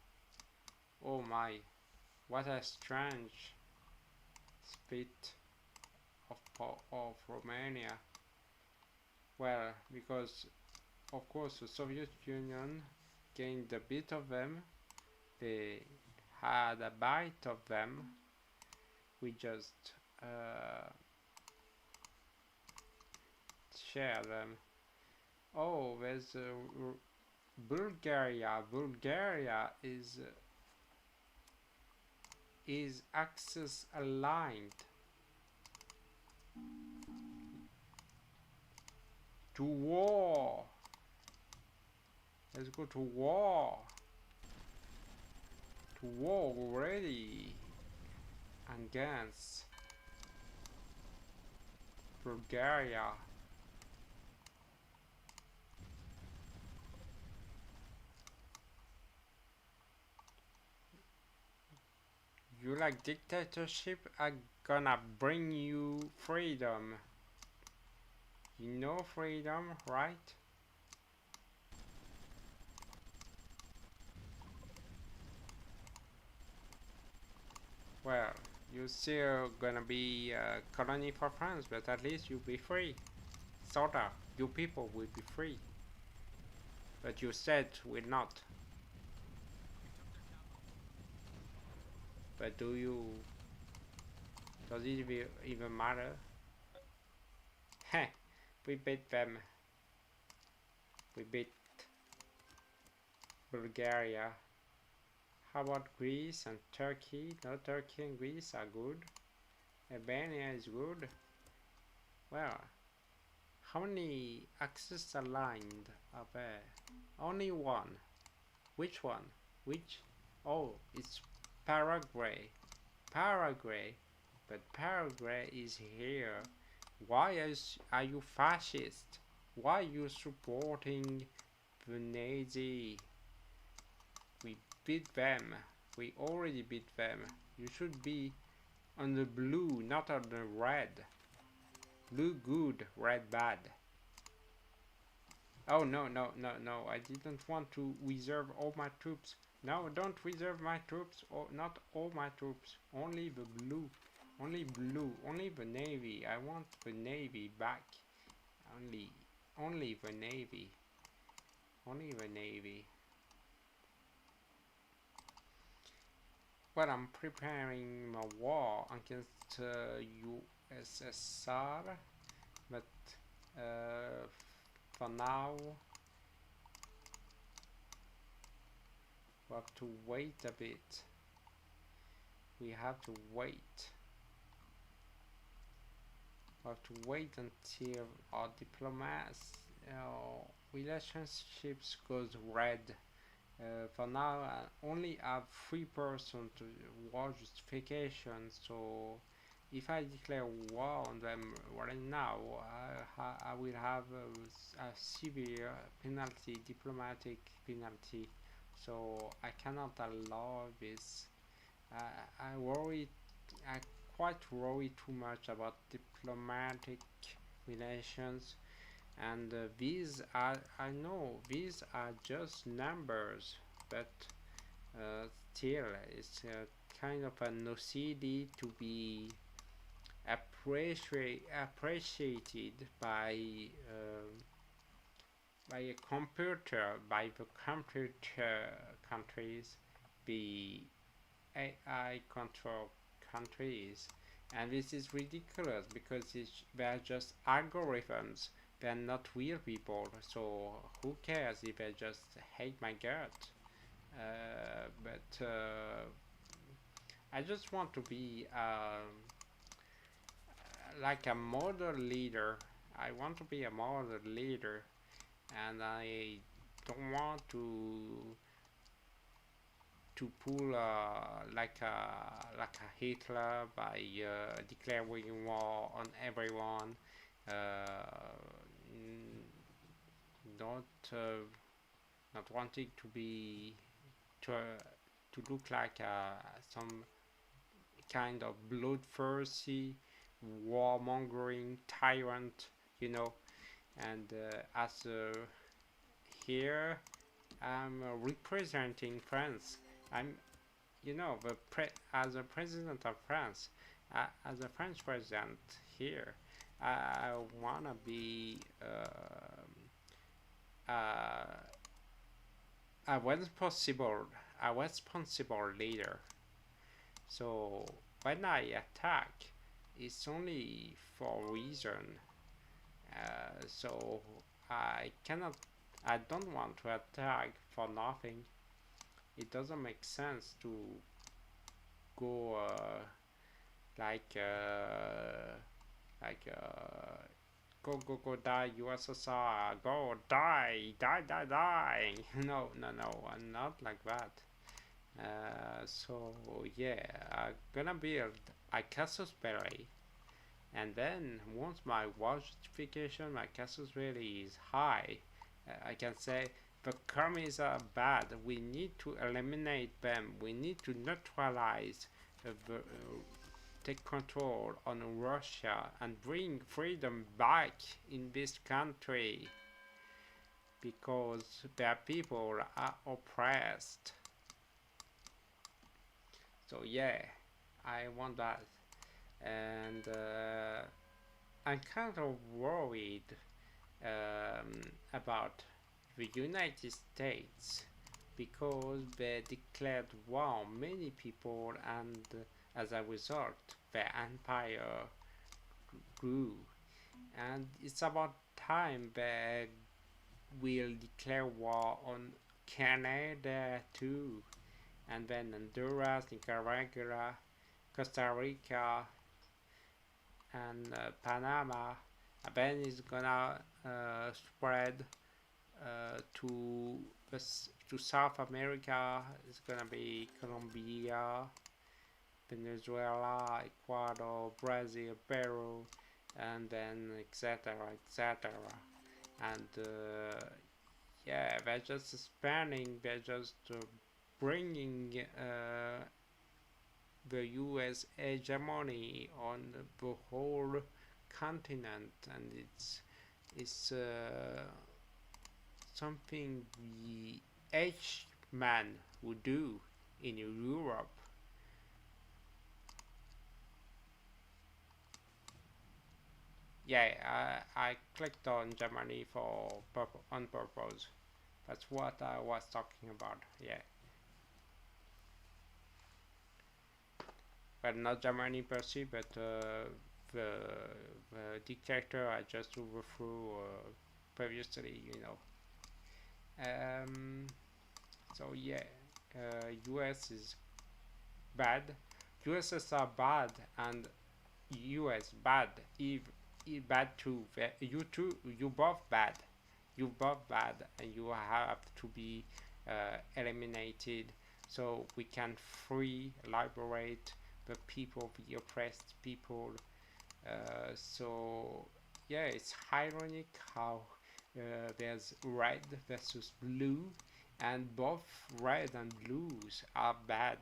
S1: Oh my, what a strange split of Romania. Well, because of course the Soviet Union gained a bit of them. They had a bite of them. We just share them. Oh, there's Bulgaria. Bulgaria is axis aligned to war. Let's go to war. To war already against Bulgaria. You like dictatorship? I'm gonna bring you freedom. You know freedom, right? Well, you're still gonna be a colony for France, but at least you'll be free. Sorta. You people will be free. But you said will not. But does it even matter? Heh, we beat them. We beat Bulgaria. How about Greece and Turkey? No, Turkey and Greece are good. Albania is good. Well, how many axes aligned are there? Only one. Which one? Which? Oh, it's Paraguay. Paraguay. But Paraguay is here. Why are you fascist? Why are you supporting the Nazi? We beat them. We already beat them. You should be on the blue, not on the red. Blue good, red bad. Oh no, no, no, no. I didn't want to reserve all my troops. No, don't reserve my troops. Oh, not all my troops. Only the blue. Only blue. Only the navy. I want the navy back. Only the navy. Only the navy. Well, I'm preparing a war against USSR, but for now we have to wait a bit. We have to wait. We have to wait until our relationships goes red For now, I only have 3% war justification, so if I declare war on them right now, I will have a severe penalty, diplomatic penalty, so I cannot allow this. I worry, I quite worry too much about diplomatic relations, and these are, I know these are just numbers, but still it's kind of a necessity to be appreciated by a computer, by the computer countries, the AI control countries. And this is ridiculous because they're just algorithms, they're not real people, so who cares if they just hate my gut. But I just want to be like a model leader. I want to be a model leader, and I don't want to pull like a Hitler by declaring war on everyone. Not not wanting to be to look like some kind of bloodthirsty, warmongering tyrant, you know. And as here, I'm representing France. I'm, you know, as a president of France, as a French president here, I wanna be a responsible leader. So when I attack, it's only for a reason. So I don't want to attack for nothing. It doesn't make sense to go like like go die USSR, go die. No, I'm not like that. So yeah, I'm gonna build a casus belli, and then once my war justification, my casus belli is high, I can say the commies are bad. We need to eliminate them. We need to neutralize take control on Russia and bring freedom back in this country because their people are oppressed. So yeah, I want that, and I'm kind of worried about the United States because they declared war on many people, and as a result the empire grew, and it's about time they will declare war on Canada too, and then Honduras, Nicaragua, Costa Rica, and Panama. And then it's gonna spread to South America. It's gonna be Colombia, Venezuela, Ecuador, Brazil, Peru, and then etc. etc. And yeah, they're just expanding. They're just bringing the U.S. hegemony on the whole continent, and it's something the H-man would do in Europe. Yeah, I clicked on Germany on purpose. That's what I was talking about. Yeah. But not Germany per se, but the dictator I just overthrew previously, you know. So yeah, US is bad, USSR bad, and US bad. If bad too. You both bad. You both bad, and you have to be eliminated, so we can free, liberate the people, the oppressed people. So yeah, it's ironic how there's red versus blue, and both red and blues are bad.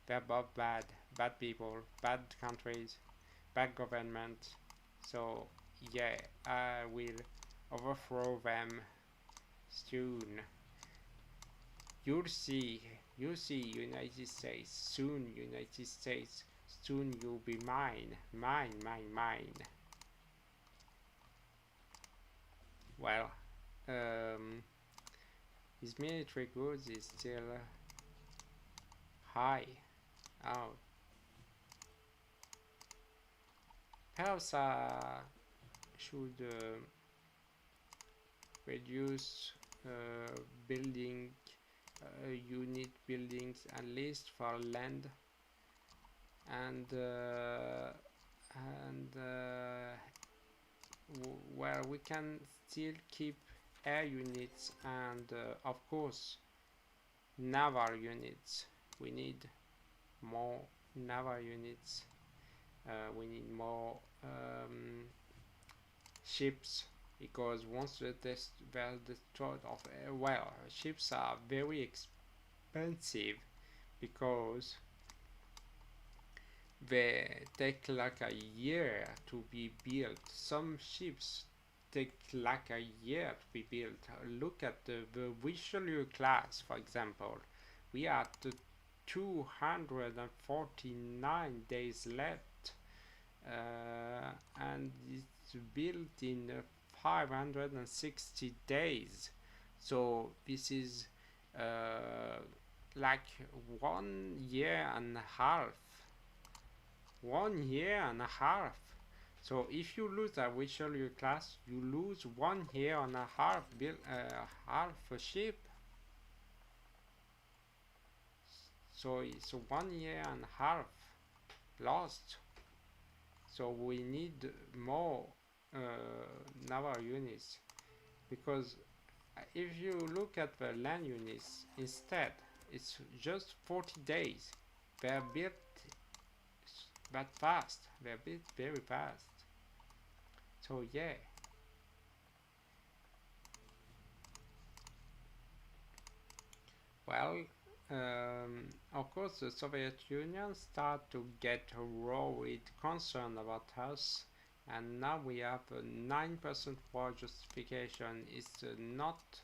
S1: They're both bad. Bad people, bad countries, bad government. So yeah, I will overthrow them soon. You'll see, United States, soon, United States, soon you'll be mine, mine, mine, mine. Well, his military goods is still high. Oh, perhaps I should reduce building unit buildings at least for land, and well, we can still keep air units and of course naval units. We need more naval units. We need more ships, because once they're destroyed of well, ships are very expensive because they take like a year to be built. Some ships take like a year to be built. Look at the Richelieu class, for example. We are at 249 days left, and it's built in 560 days. So this is like 1 year and a half. 1 year and a half. So if you lose a Richelieu class, you lose 1 year and a half half a ship. So it's 1 year and a half lost. So we need more naval units, because if you look at the land units instead, it's just 40 days. They're built but fast. They're built very fast. So yeah. Well, of course, the Soviet Union start to get worried, concerned about us, and now we have a 9% war justification. It's not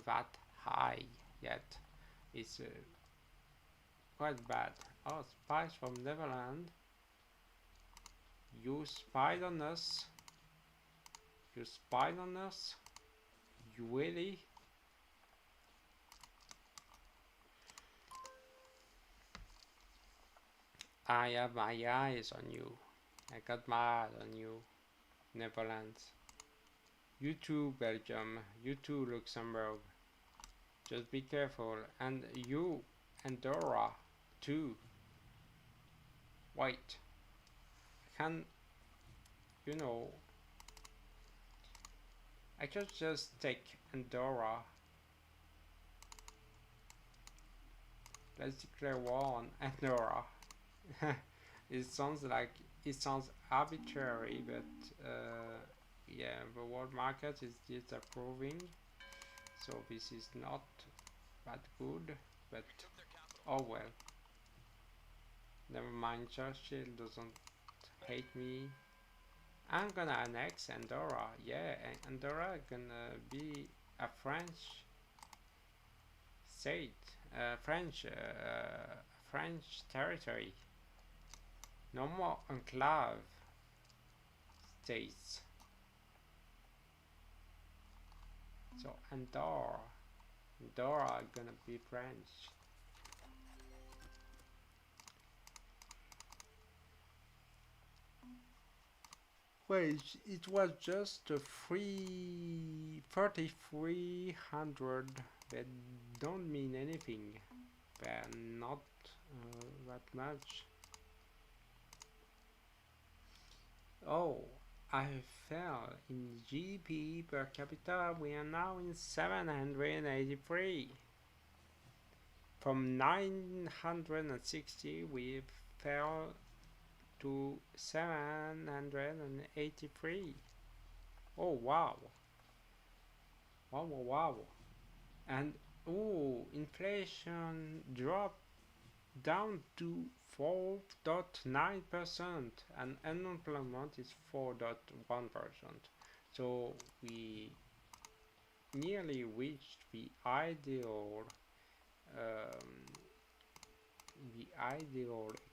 S1: that high yet. It's quite bad. Oh, spies from Netherlands. You spied on us. You spied on us. You really? I have my eyes on you. I got my eyes on you, Netherlands. You too, Belgium. You too, Luxembourg. Just be careful. And you, Andorra, too. Wait. I can, you know, I could just take Andorra. Let's declare war on Andorra. It sounds arbitrary, but yeah, the world market is disapproving, so this is not that good, but oh well. Never mind, Churchill doesn't hate me. I'm gonna annex Andorra. Yeah, Andorra gonna be a French state, French territory. No more enclave states. So Andorra gonna be French. Wait, it was just 3,300. That don't mean anything. They're not that much. Oh, I fell in GDP per capita. We are now in 783. from 960 we fell to 783. Oh wow. Wow. And inflation dropped down to 4.9% and unemployment is 4.1%. So we nearly reached the ideal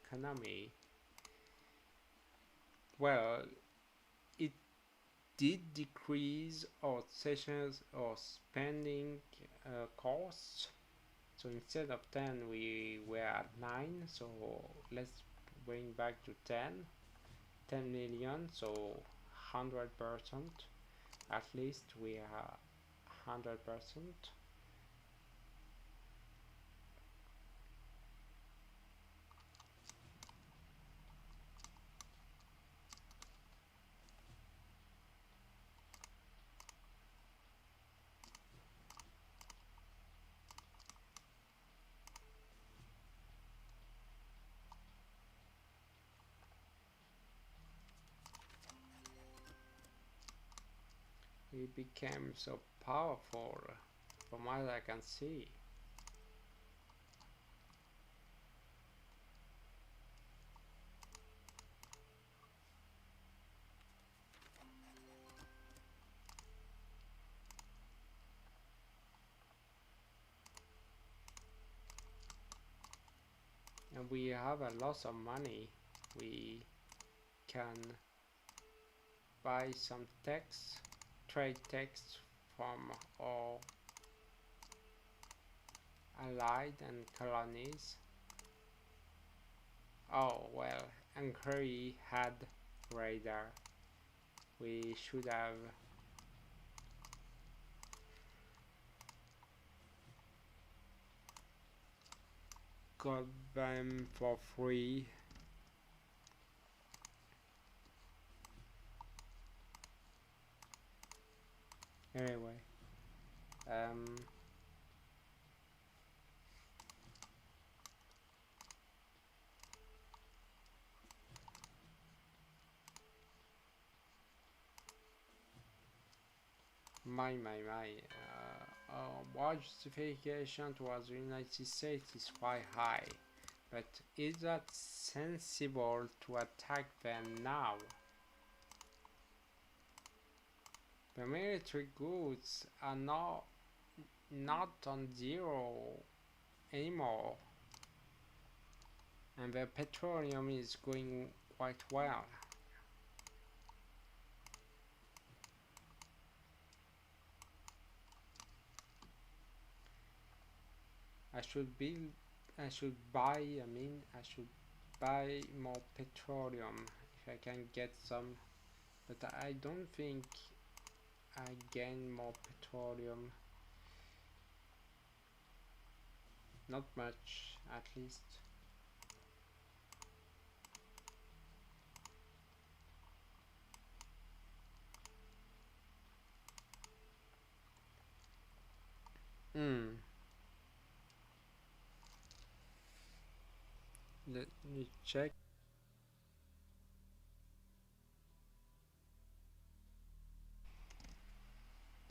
S1: economy. Well, it did decrease our sessions or spending costs. So instead of 10 we were at 9, so let's bring back to 10 million, so 100%, at least we are 100%. We became so powerful from what I can see. And we have a lot of money. We can buy some text, trade text from our allied and colonies. Oh well, Hungary had radar. We should have got them for free. Anyway, my our justification towards the United States is quite high, but is that sensible to attack them now? The military goods are not on zero anymore, and the petroleum is going quite well. I should buy more petroleum if I can get some, but I don't think I gain more petroleum. Not much, at least. Let me check.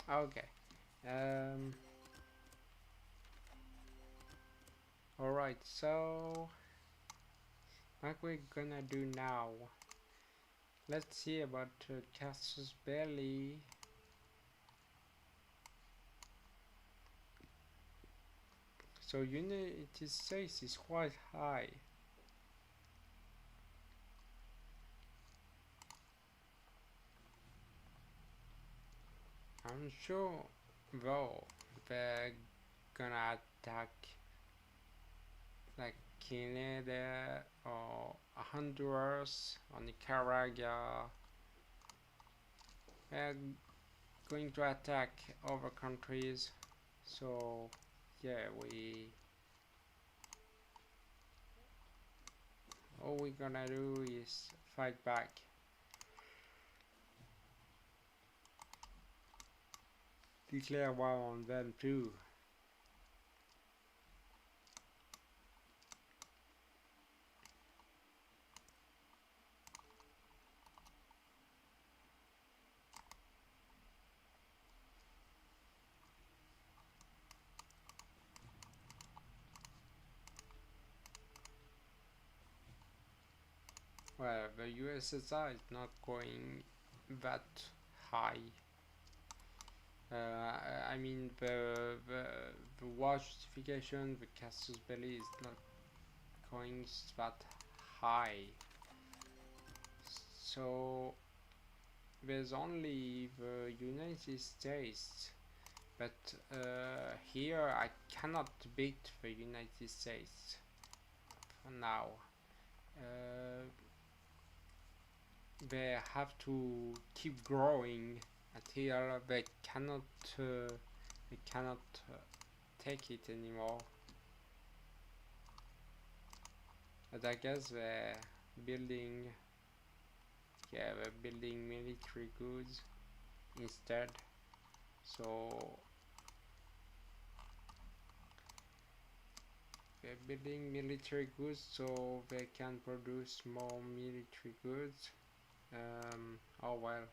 S1: Okay. Alright, so what we're gonna do now, let's see about Casus Belli. So United States is quite high. I'm sure though they're gonna attack like Canada or Honduras or Nicaragua. They're going to attack other countries, so yeah, all we're gonna do is fight back. Declare war on them too. Well, the USSR is not going that high. I mean the war justification, the casus belli is not going that high. So there's only the United States, but here I cannot beat the United States for now. They have to keep growing until they cannot take it anymore. But I guess they're building military goods instead. So they're building military goods so they can produce more military goods. Oh well.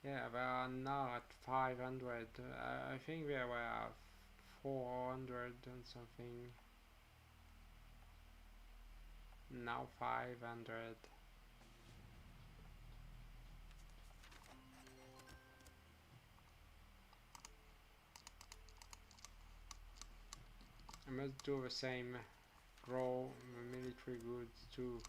S1: Yeah, we are now at 500. I think we were at 400 and something. Now 500. I must do the same. Grow the military goods too.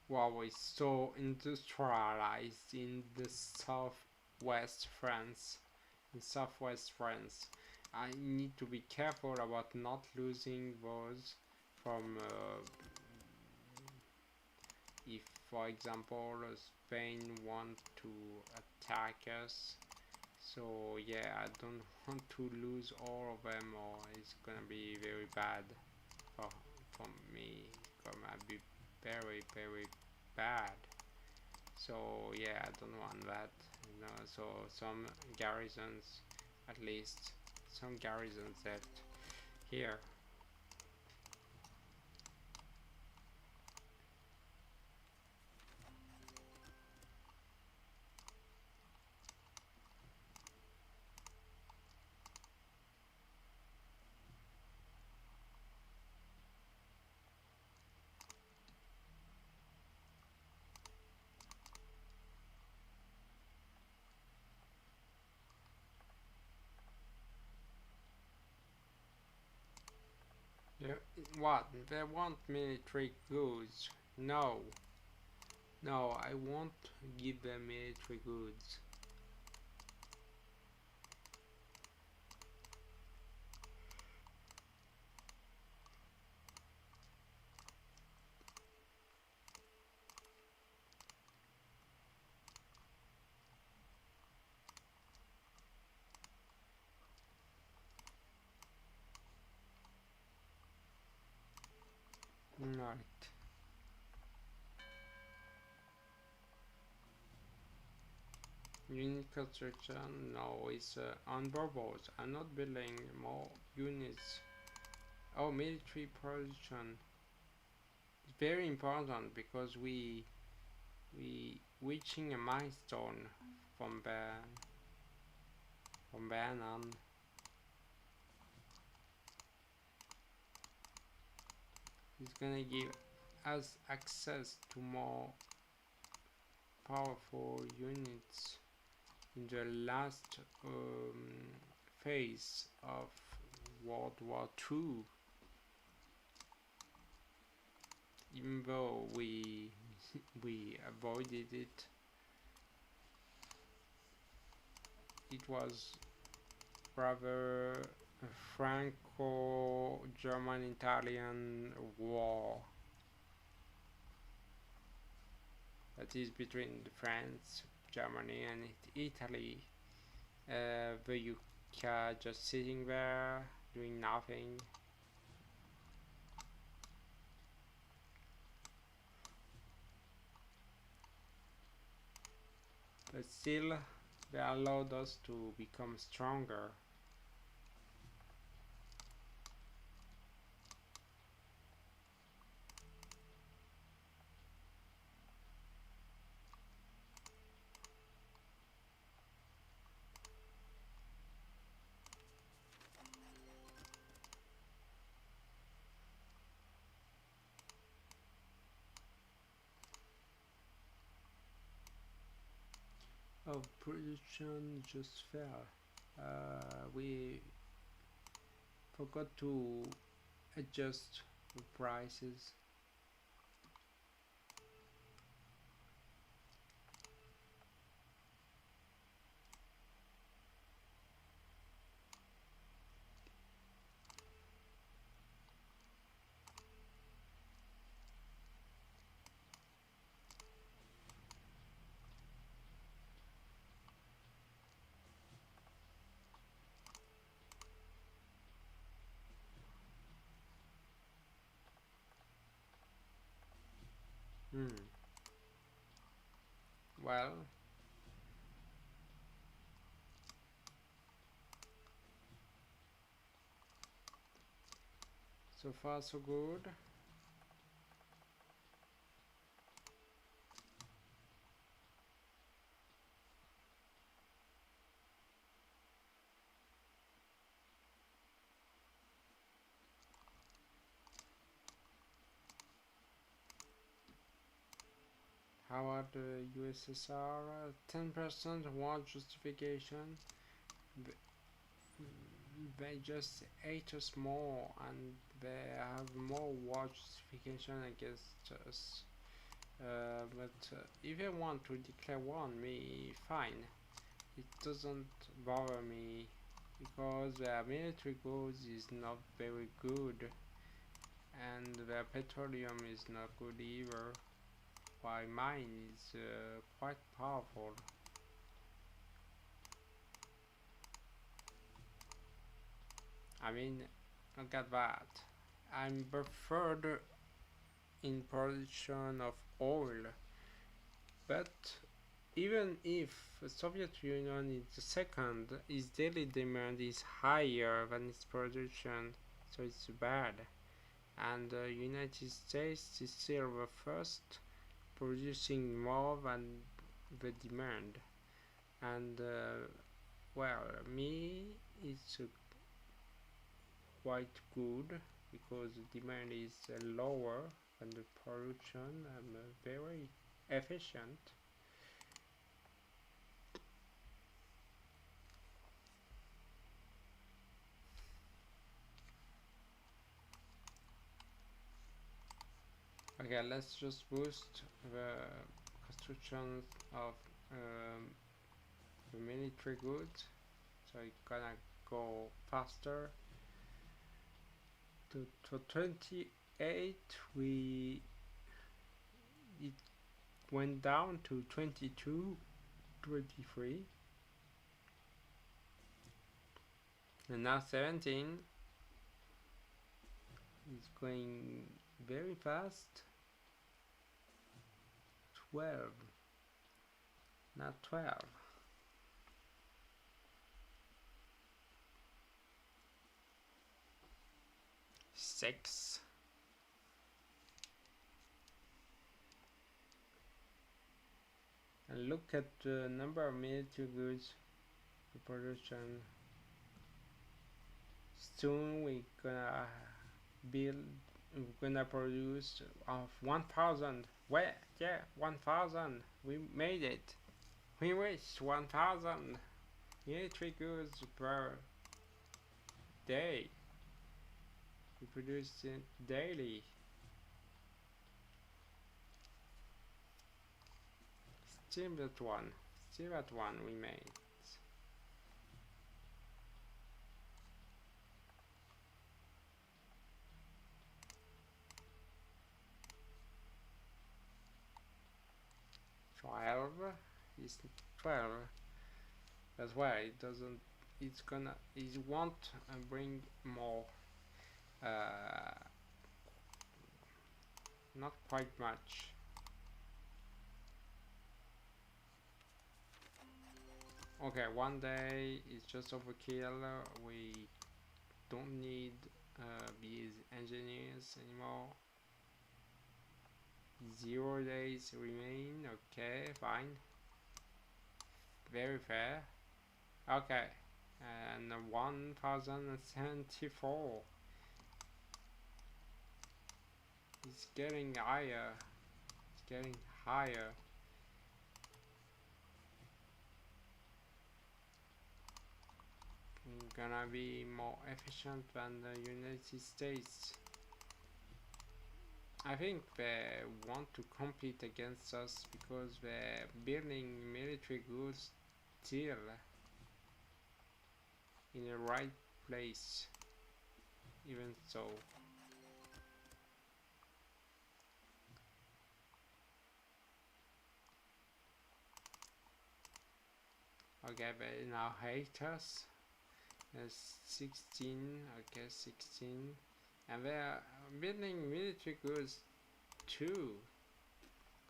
S1: Wow, is so industrialized in the southwest France. In southwest France, I need to be careful about not losing those from if, for example, Spain want to attack us. So yeah, I don't want to lose all of them, or it's gonna be very bad for me. It's gonna be very bad. So yeah, I don't want that. You know, so some garrisons, at least some garrisons left here. Yeah, what? They want military goods? No. No, I won't give them military goods. Right. Unit construction? No, it's on purpose. I'm not building more units. Oh, military production. It's very important because we reaching a milestone from then on. It's gonna give us access to more powerful units in the last phase of World War II. Even though we avoided it, it was rather a Franco-German-Italian war. That is between France, Germany and Italy. The UK just sitting there doing nothing. But still, they allowed us to become stronger. of production just fell. We forgot to adjust the prices. Well, so far so good. How about the USSR? 10% war justification. They just ate us more, and they have more war justification against us. But if they want to declare war on me, fine. It doesn't bother me because their military goods is not very good, and their petroleum is not good either. While mine is quite powerful. I mean, look at that. I'm preferred in production of oil, but even if the Soviet Union is the second, its daily demand is higher than its production, so it's bad. And the United States is still the first, producing more than the demand. And well, me it's quite good because the demand is lower than the production. I'm very efficient. Okay, let's just boost the construction of the military goods, so it's gonna go faster. To 28, it went down to 22, 23, and now 17 is going very fast. 12, not 12. Six. And look at the number of military goods production. Soon we're gonna produce of 1,000. Where? Yeah, 1,000. We made it. We reached 1,000 military goods per day. We produce it daily. Still that one. Still that one we made. Is 12. That's why it doesn't. It won't bring more. Not quite much. Okay, one day is just overkill. We don't need these engineers anymore. 0 days remain. Okay, fine. Very fair. Okay, and 1,074. It's getting higher. It's getting higher. gonna be more efficient than the United States. I think they want to compete against us because they're building military goods still in the right place. Even so, okay, they now hate us. There's 16, okay, 16, and they're building military goods too.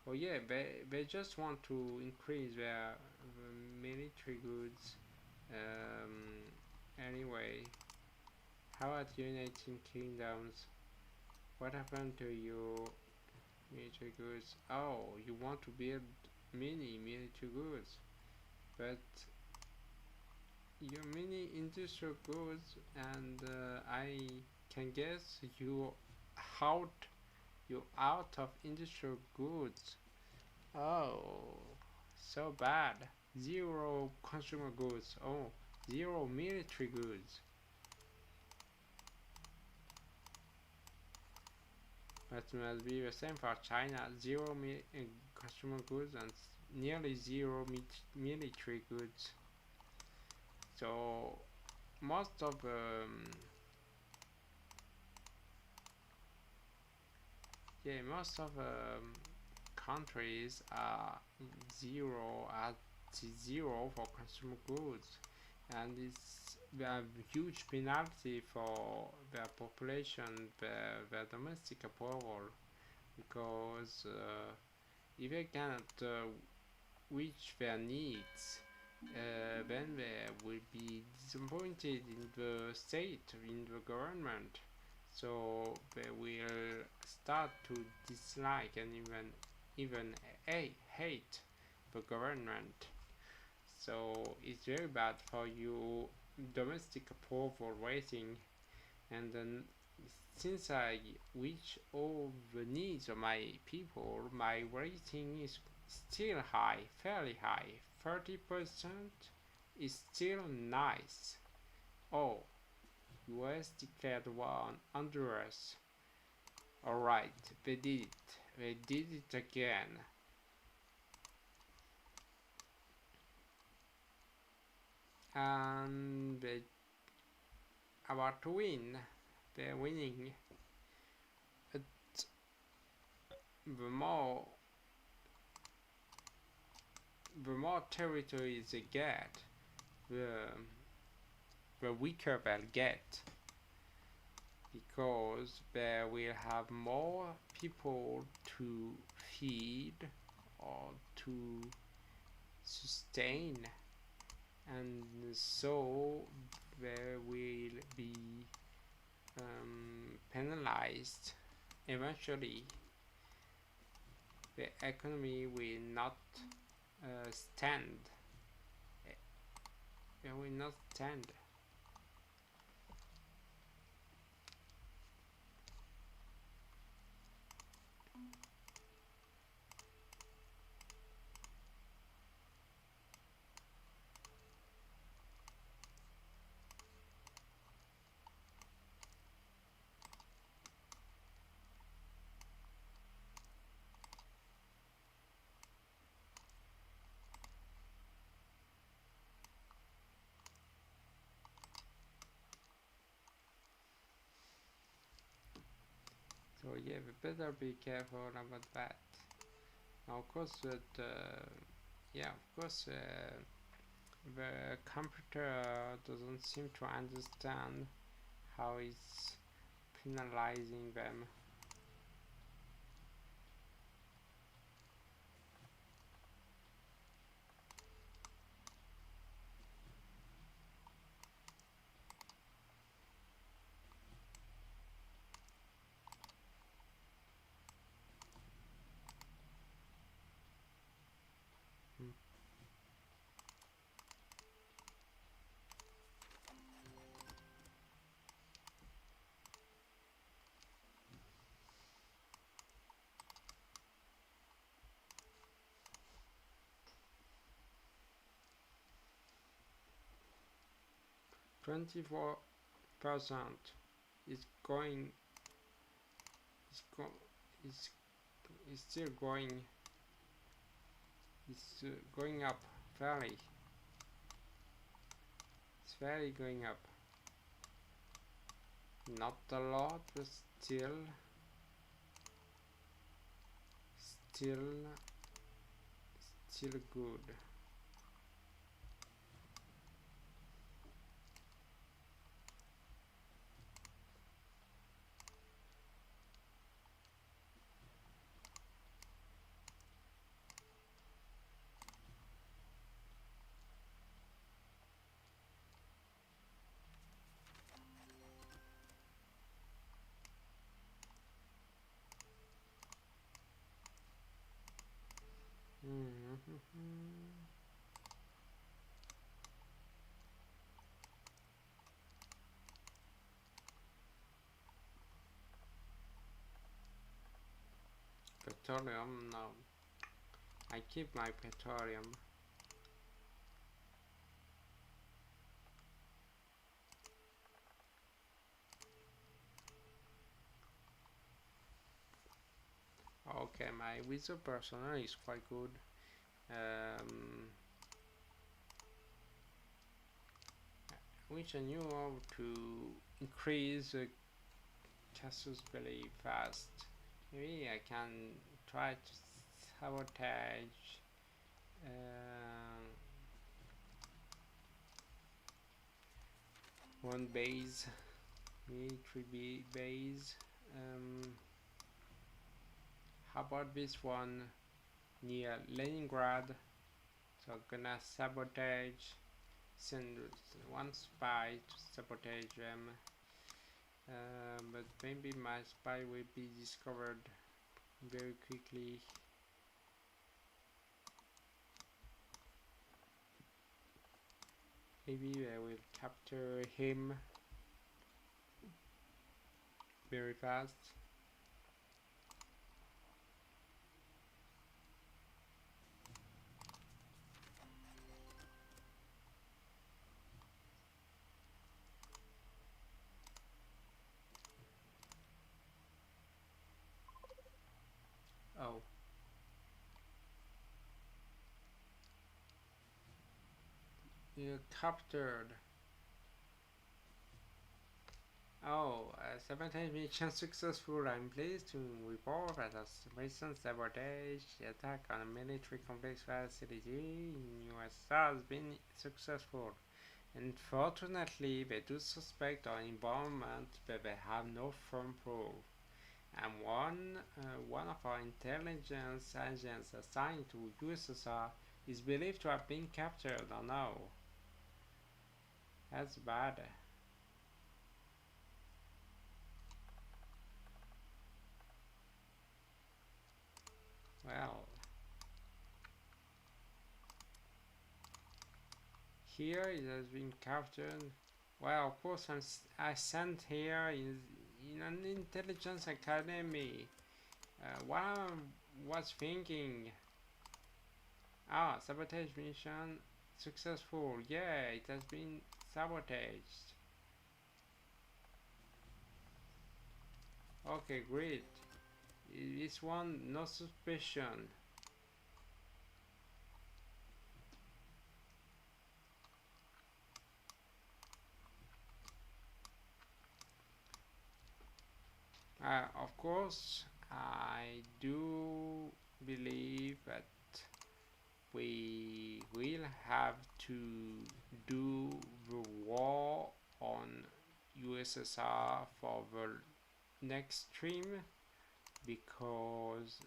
S1: Oh yeah, they just want to increase their military goods. Anyway, how about United Kingdoms? What happened to your military goods? Oh, you want to build mini military goods, but your mini industrial goods, and I can guess you out of industrial goods. Oh, so bad. Zero consumer goods. Oh, zero military goods. That must be the same for China. Zero consumer goods and nearly zero military goods. So most of countries are at zero for consumer goods, and it's a huge penalty for their population, their domestic approval, because if they cannot reach their needs, then they will be disappointed in the state, in the government. So they will start to dislike and even hate the government. So it's very bad for you domestic approval rating. And then since I reach all the needs of my people, my rating is still high, fairly high. 30% is still nice. Oh, US declared war on Honduras. Alright, they did it. They did it again. And they about to win. They're winning. But the more territories they get, the weaker they'll get, because they will have more people to feed or to sustain, and so they will be penalized. Eventually the economy will not stand. It will not stand. So yeah, we better be careful about that. Now, of course, that the computer doesn't seem to understand how it's penalizing them. 24% is going is is still going going up fairly. It's very going up. Not a lot, but still good. Petroleum, no. I keep my petroleum. Okay, my wizard personnel is quite good. Which I knew how to increase the castle's very fast. Maybe I can try to sabotage one base, military base. How about this one near Leningrad? So I'm gonna sabotage, send one spy to sabotage them. But maybe my spy will be discovered very quickly. Maybe I will capture him very fast. Oh. You captured. Oh, sabotage mission successful. I'm pleased to report that a recent sabotage attack on a military complex facility in USSR has been successful. Unfortunately, they do suspect our involvement, but they have no firm proof. And one of our intelligence agents assigned to USSR is believed to have been captured. Oh no. That's bad. Well, here it has been captured. Well, of course, I sent here in an intelligence academy. What I was thinking. Sabotage mission successful. Yeah, it has been sabotaged. Okay, great. This one, no suspicion. Of course, I do believe that we will have to do the war on USSR for the next stream, because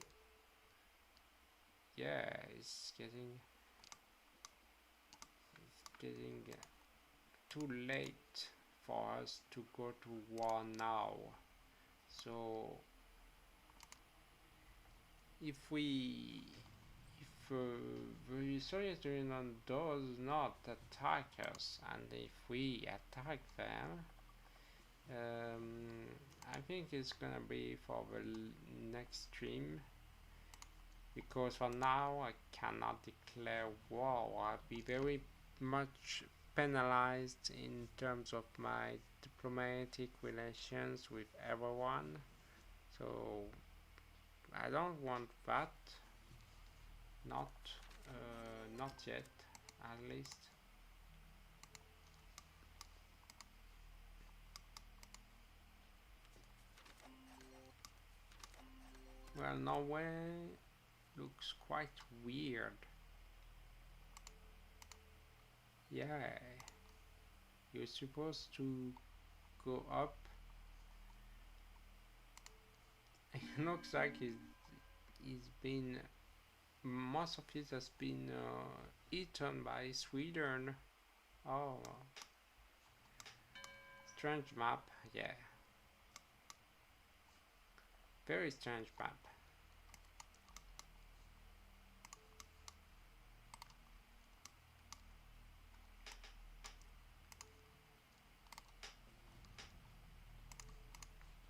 S1: yeah, it's getting too late for us to go to war now. So if the Soviet Union does not attack us, and if we attack them, I think it's gonna be for the next stream, because for now I cannot declare war. I'll be very much penalized in terms of my diplomatic relations with everyone, so I don't want that. Not yet, at least. Well, Norway looks quite weird. Yeah, you're supposed to go up. It looks like it's been, most of it has been eaten by Sweden. Oh, strange map. Yeah, very strange map.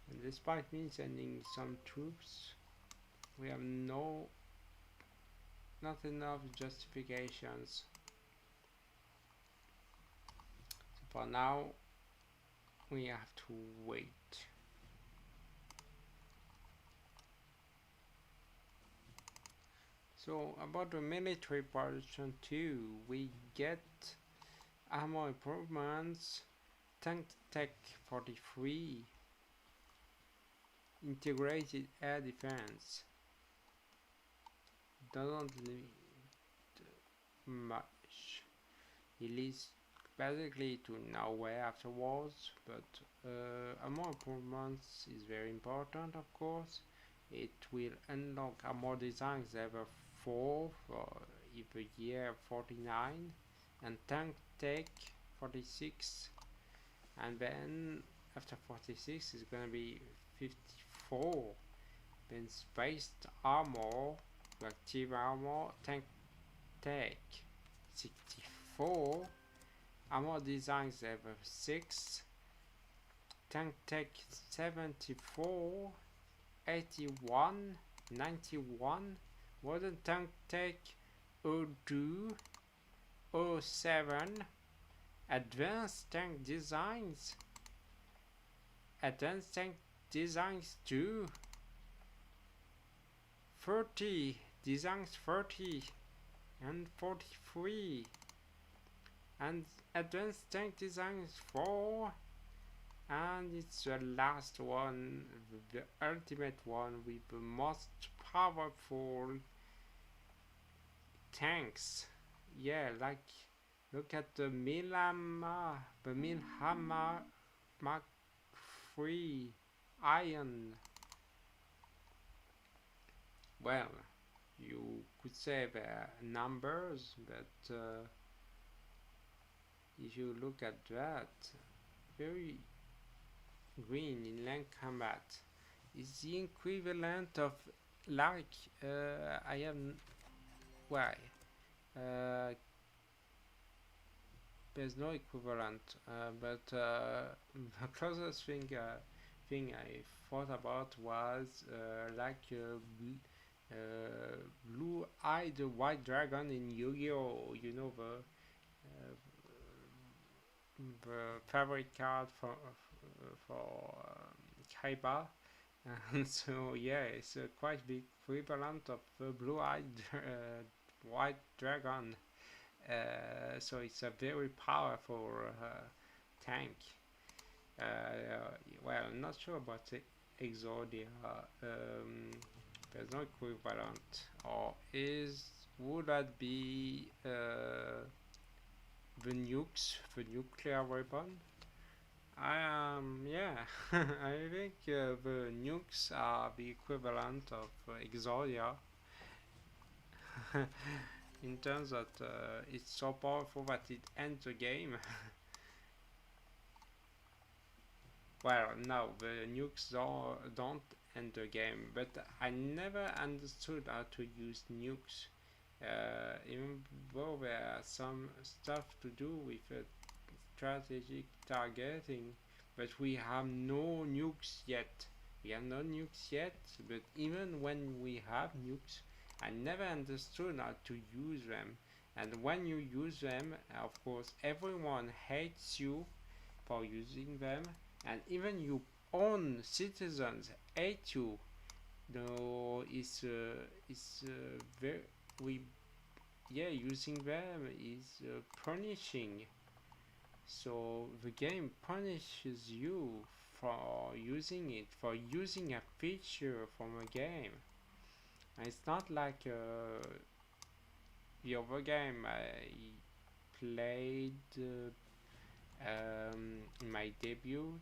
S1: And despite me sending some troops, we have not enough justifications. So for now, we have to wait. So about the military production too, we get armor improvements, tank tech 43, integrated air defense. Doesn't lead much. It leads basically to nowhere afterwards, but armor improvements is very important, of course. It will unlock armor designs level 4 for every year 49, and tank tech 46, and then after 46 is gonna be 54. Then spaced armor, active armor, tank tech 64, armor designs level 6, tank tech 74, 81, 91, modern tank tech 02, 07, advanced tank designs 2, 30, designs 30 and 43, and advanced tank designs 4, and it's the last one, the ultimate one with the most powerful tanks. Yeah, like look at the Milhammer Mark III Iron. Well, you could say they're numbers, but if you look at that, very green in land combat is the equivalent of, like, I am, why? There's no equivalent, but the closest thing I thought about was like blue-eyed white dragon in Yu-Gi-Oh! You know, the favorite card for Kaiba. And so yeah, it's a quite big equivalent of the blue-eyed white dragon. So it's a very powerful tank. Well, I'm not sure about Exodia. There's no equivalent, or would that be the nukes, the nuclear weapon? Yeah, I think the nukes are the equivalent of Exodia. In terms that it's so powerful that it ends the game. Well, no, the nukes don't end the game, but I never understood how to use nukes. Even though there are some stuff to do with strategic targeting, but we have no nukes yet. But even when we have nukes, I never understood how to use them. and when you use them, of course everyone hates you for using them, and even your own citizens hate you. No, it's very yeah, using them is punishing. So the game punishes you for using it, for using a feature from a game. And it's not like the other game I played in my debut,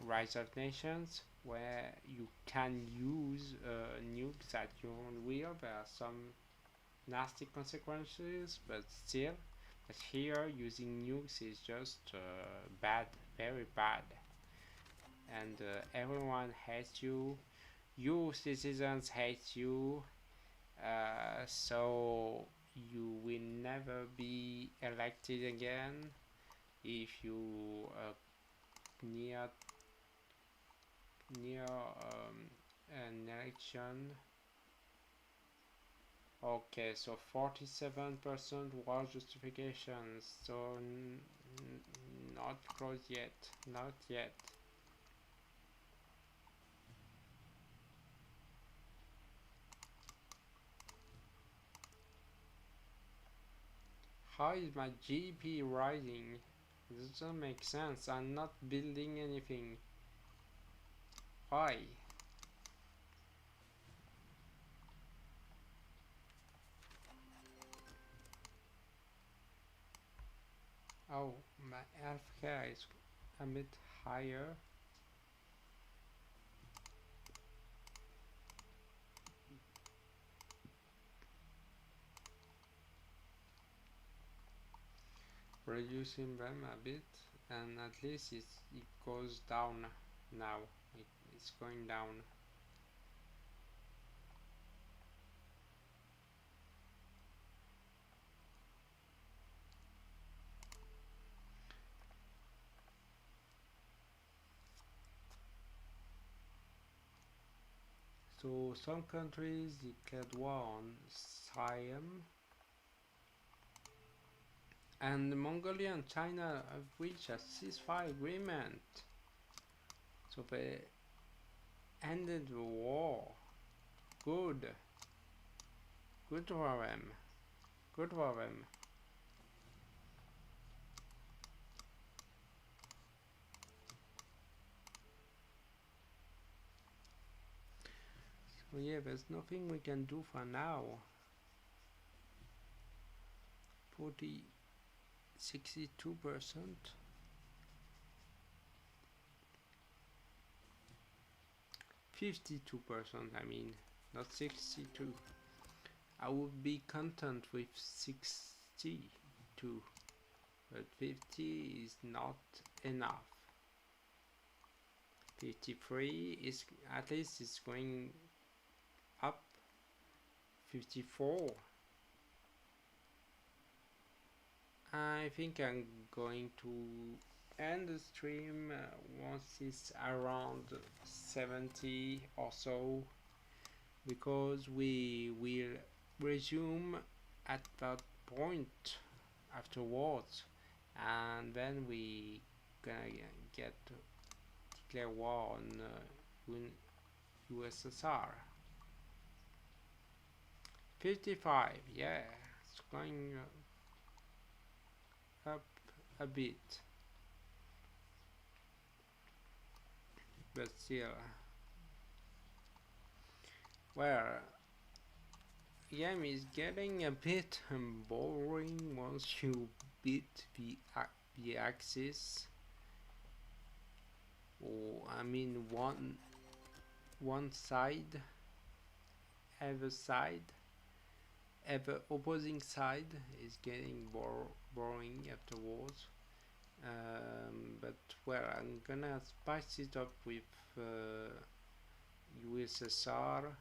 S1: Rise of Nations, where you can use nukes at your own will. There are some nasty consequences, but still. But here, using nukes is just bad, very bad. And everyone hates you. You citizens hate you. So you will never be elected again if you near an election. Okay, so 47% was justifications, so not close yet, not yet. How is my GP rising? This doesn't make sense. I'm not building anything. Why? Oh, my healthcare is a bit higher. Reducing them a bit, and at least it goes down now. It's going down. So some countries declared war on Siam, and Mongolia and China have reached a ceasefire agreement. So they ended the war. Good. Good for them. Good for them. So yeah, there's nothing we can do for now. 62%. 52%, I mean, not 62. I would be content with 62, but 50 is not enough. 53 is, at least it's going up. 54. I think I'm going to end the stream once it's around 70 or so, because we will resume at that point afterwards, and then we gonna get declare war on USSR. 55, yeah, it's going up a bit, but still, well, game is getting a bit boring once you beat the axis, or I mean one side, every opposing side is getting boring afterwards. But well, I'm gonna spice it up with USSR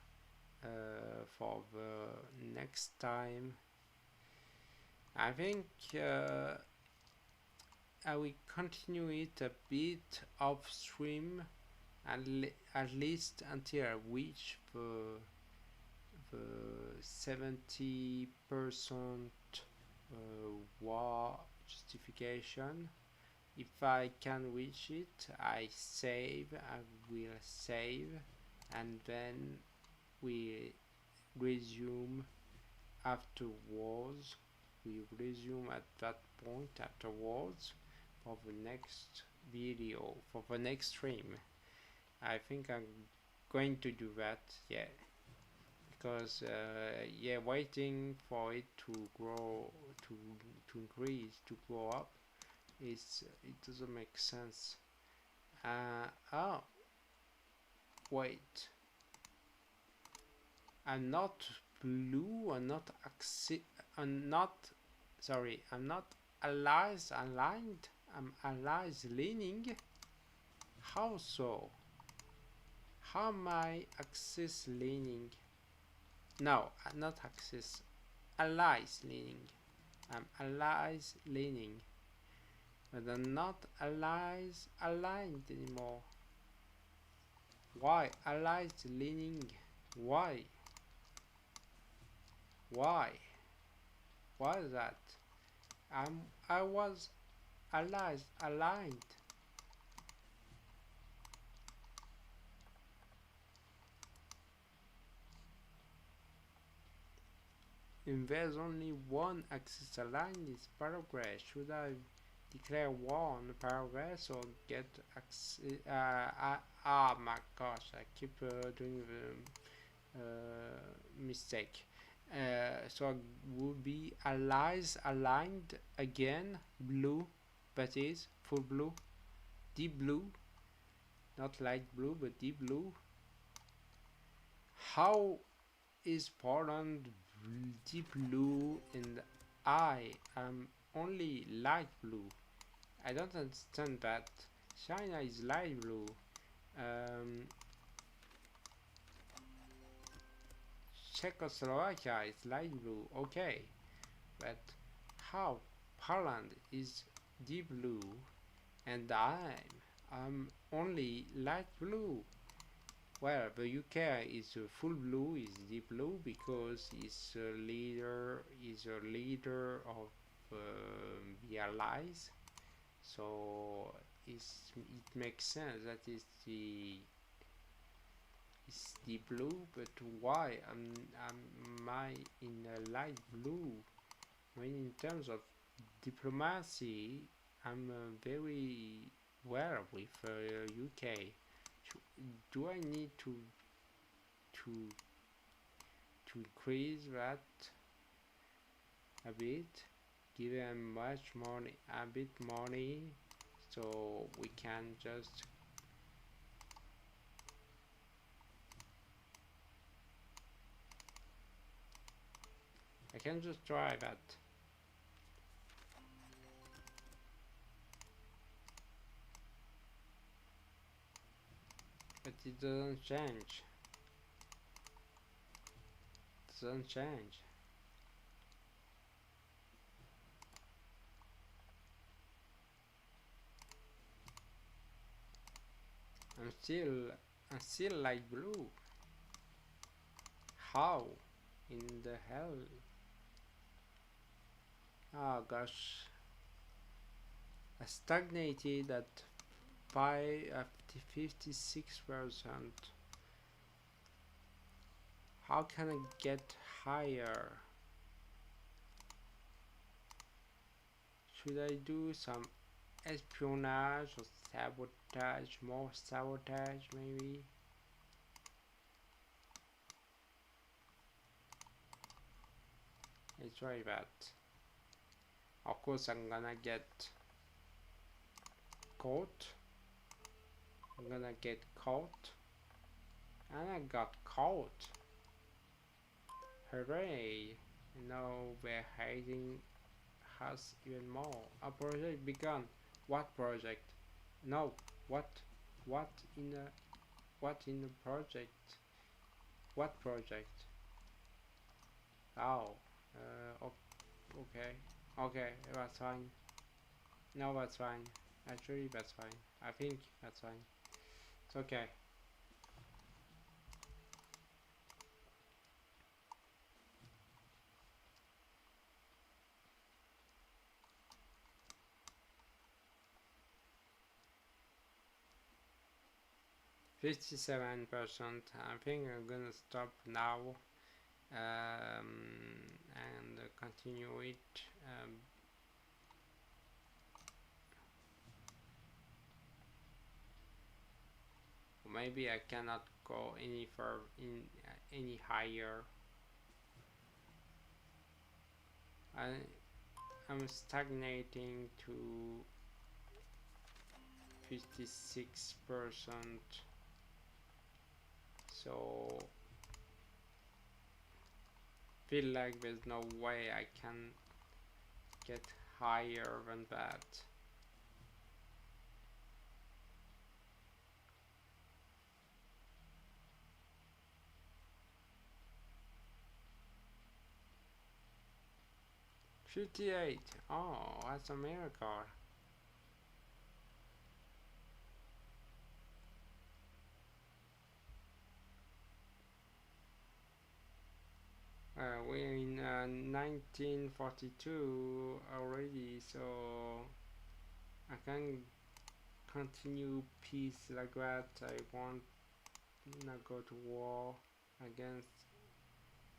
S1: for the next time. I think I will continue it a bit off stream, at least until I reach 70% war justification. If I can reach it, I will save, and then we resume afterwards. We resume at that point afterwards for the next video, for the next stream. I think I'm going to do that, yeah, because yeah, waiting for it to grow, to increase, to grow up, it doesn't make sense. Oh, wait, I'm not blue, I'm not sorry, I'm not allies aligned, I'm allies leaning. How so? How am I axis leaning? No, not axis, allies leaning. I'm allies leaning, but I'm not allies aligned anymore. Why allies leaning? Why? Why? Why is that? I was allies aligned. If there's only one axis aligned, is progress. Should I declare war on the progress or get axis? Oh my gosh, I keep doing the mistake. So it would be allies aligned again, blue, that is full blue, deep blue, not light blue but deep blue. How is Poland deep blue and I am only light blue? I don't understand that. China is light blue. Czechoslovakia is light blue, okay, but how Poland is deep blue and I'm only light blue? Well, the UK is full blue, is deep blue, because it's a leader of the allies. So it makes sense that it's deep blue. But why am I in a light blue when in terms of diplomacy I'm very well with UK? Do I need to increase that a bit, give them much money, a bit money, so we can just I can just try that. But it doesn't change. It doesn't change. I'm still light blue. How in the hell? Oh gosh. I stagnated at 56%. How can I get higher? Should I do some espionage or sabotage? More sabotage maybe? Let's try that. Of course I'm gonna get caught. I'm gonna get caught. And I got caught. Hooray! Now we're hiding us even more. A project begun. What project? No. What in the project? What project? Oh. Okay, that's fine. No, that's fine. Actually, that's fine. I think that's fine. It's okay. 57%. I think I'm gonna stop now and continue it. Maybe I cannot go any further in any higher. I'm stagnating to 56%. So feel like there's no way I can get higher than that. $58. Oh, that's a miracle. We're in 1942 already, so I can continue peace like that. I want not go to war against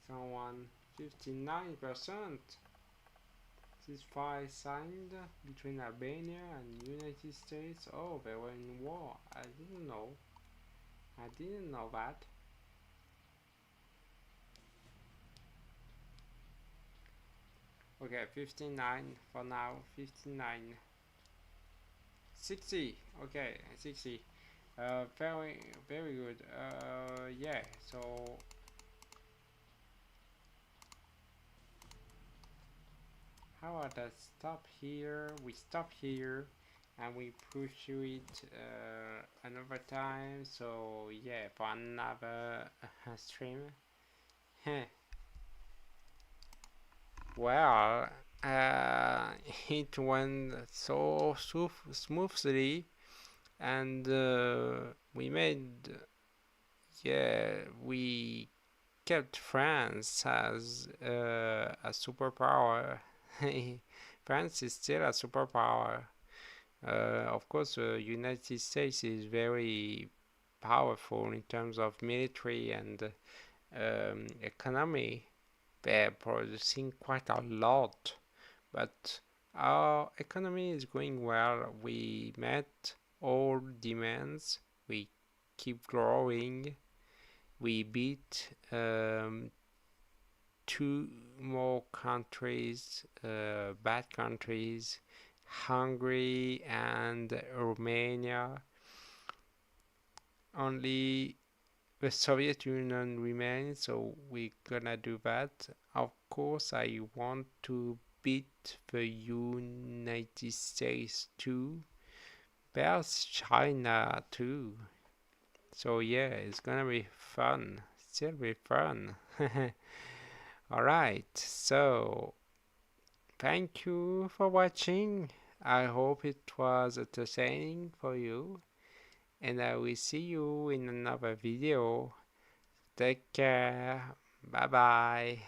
S1: someone. 59%. Ceasefire signed between Albania and United States. Oh, they were in war. I didn't know. I didn't know that. Okay, 59 for now. 59. 60. Okay, 60. Very good. Yeah, so how about I stop here? We stop here and we pursue it another time. So yeah, for another stream. Well, it went so smoothly, and we made, yeah, we kept France as a superpower. France is still a superpower. Of course, the United States is very powerful in terms of military and economy. They're producing quite a lot, but our economy is going well. We met all demands. We keep growing. We beat two more countries, bad countries, Hungary and Romania. Only the Soviet Union remains, so we're gonna do that. Of course, I want to beat the United States too. There's China too. So yeah, it's gonna be fun. Still be fun. Alright, so thank you for watching. I hope it was entertaining for you, and I will see you in another video. Take care. Bye bye.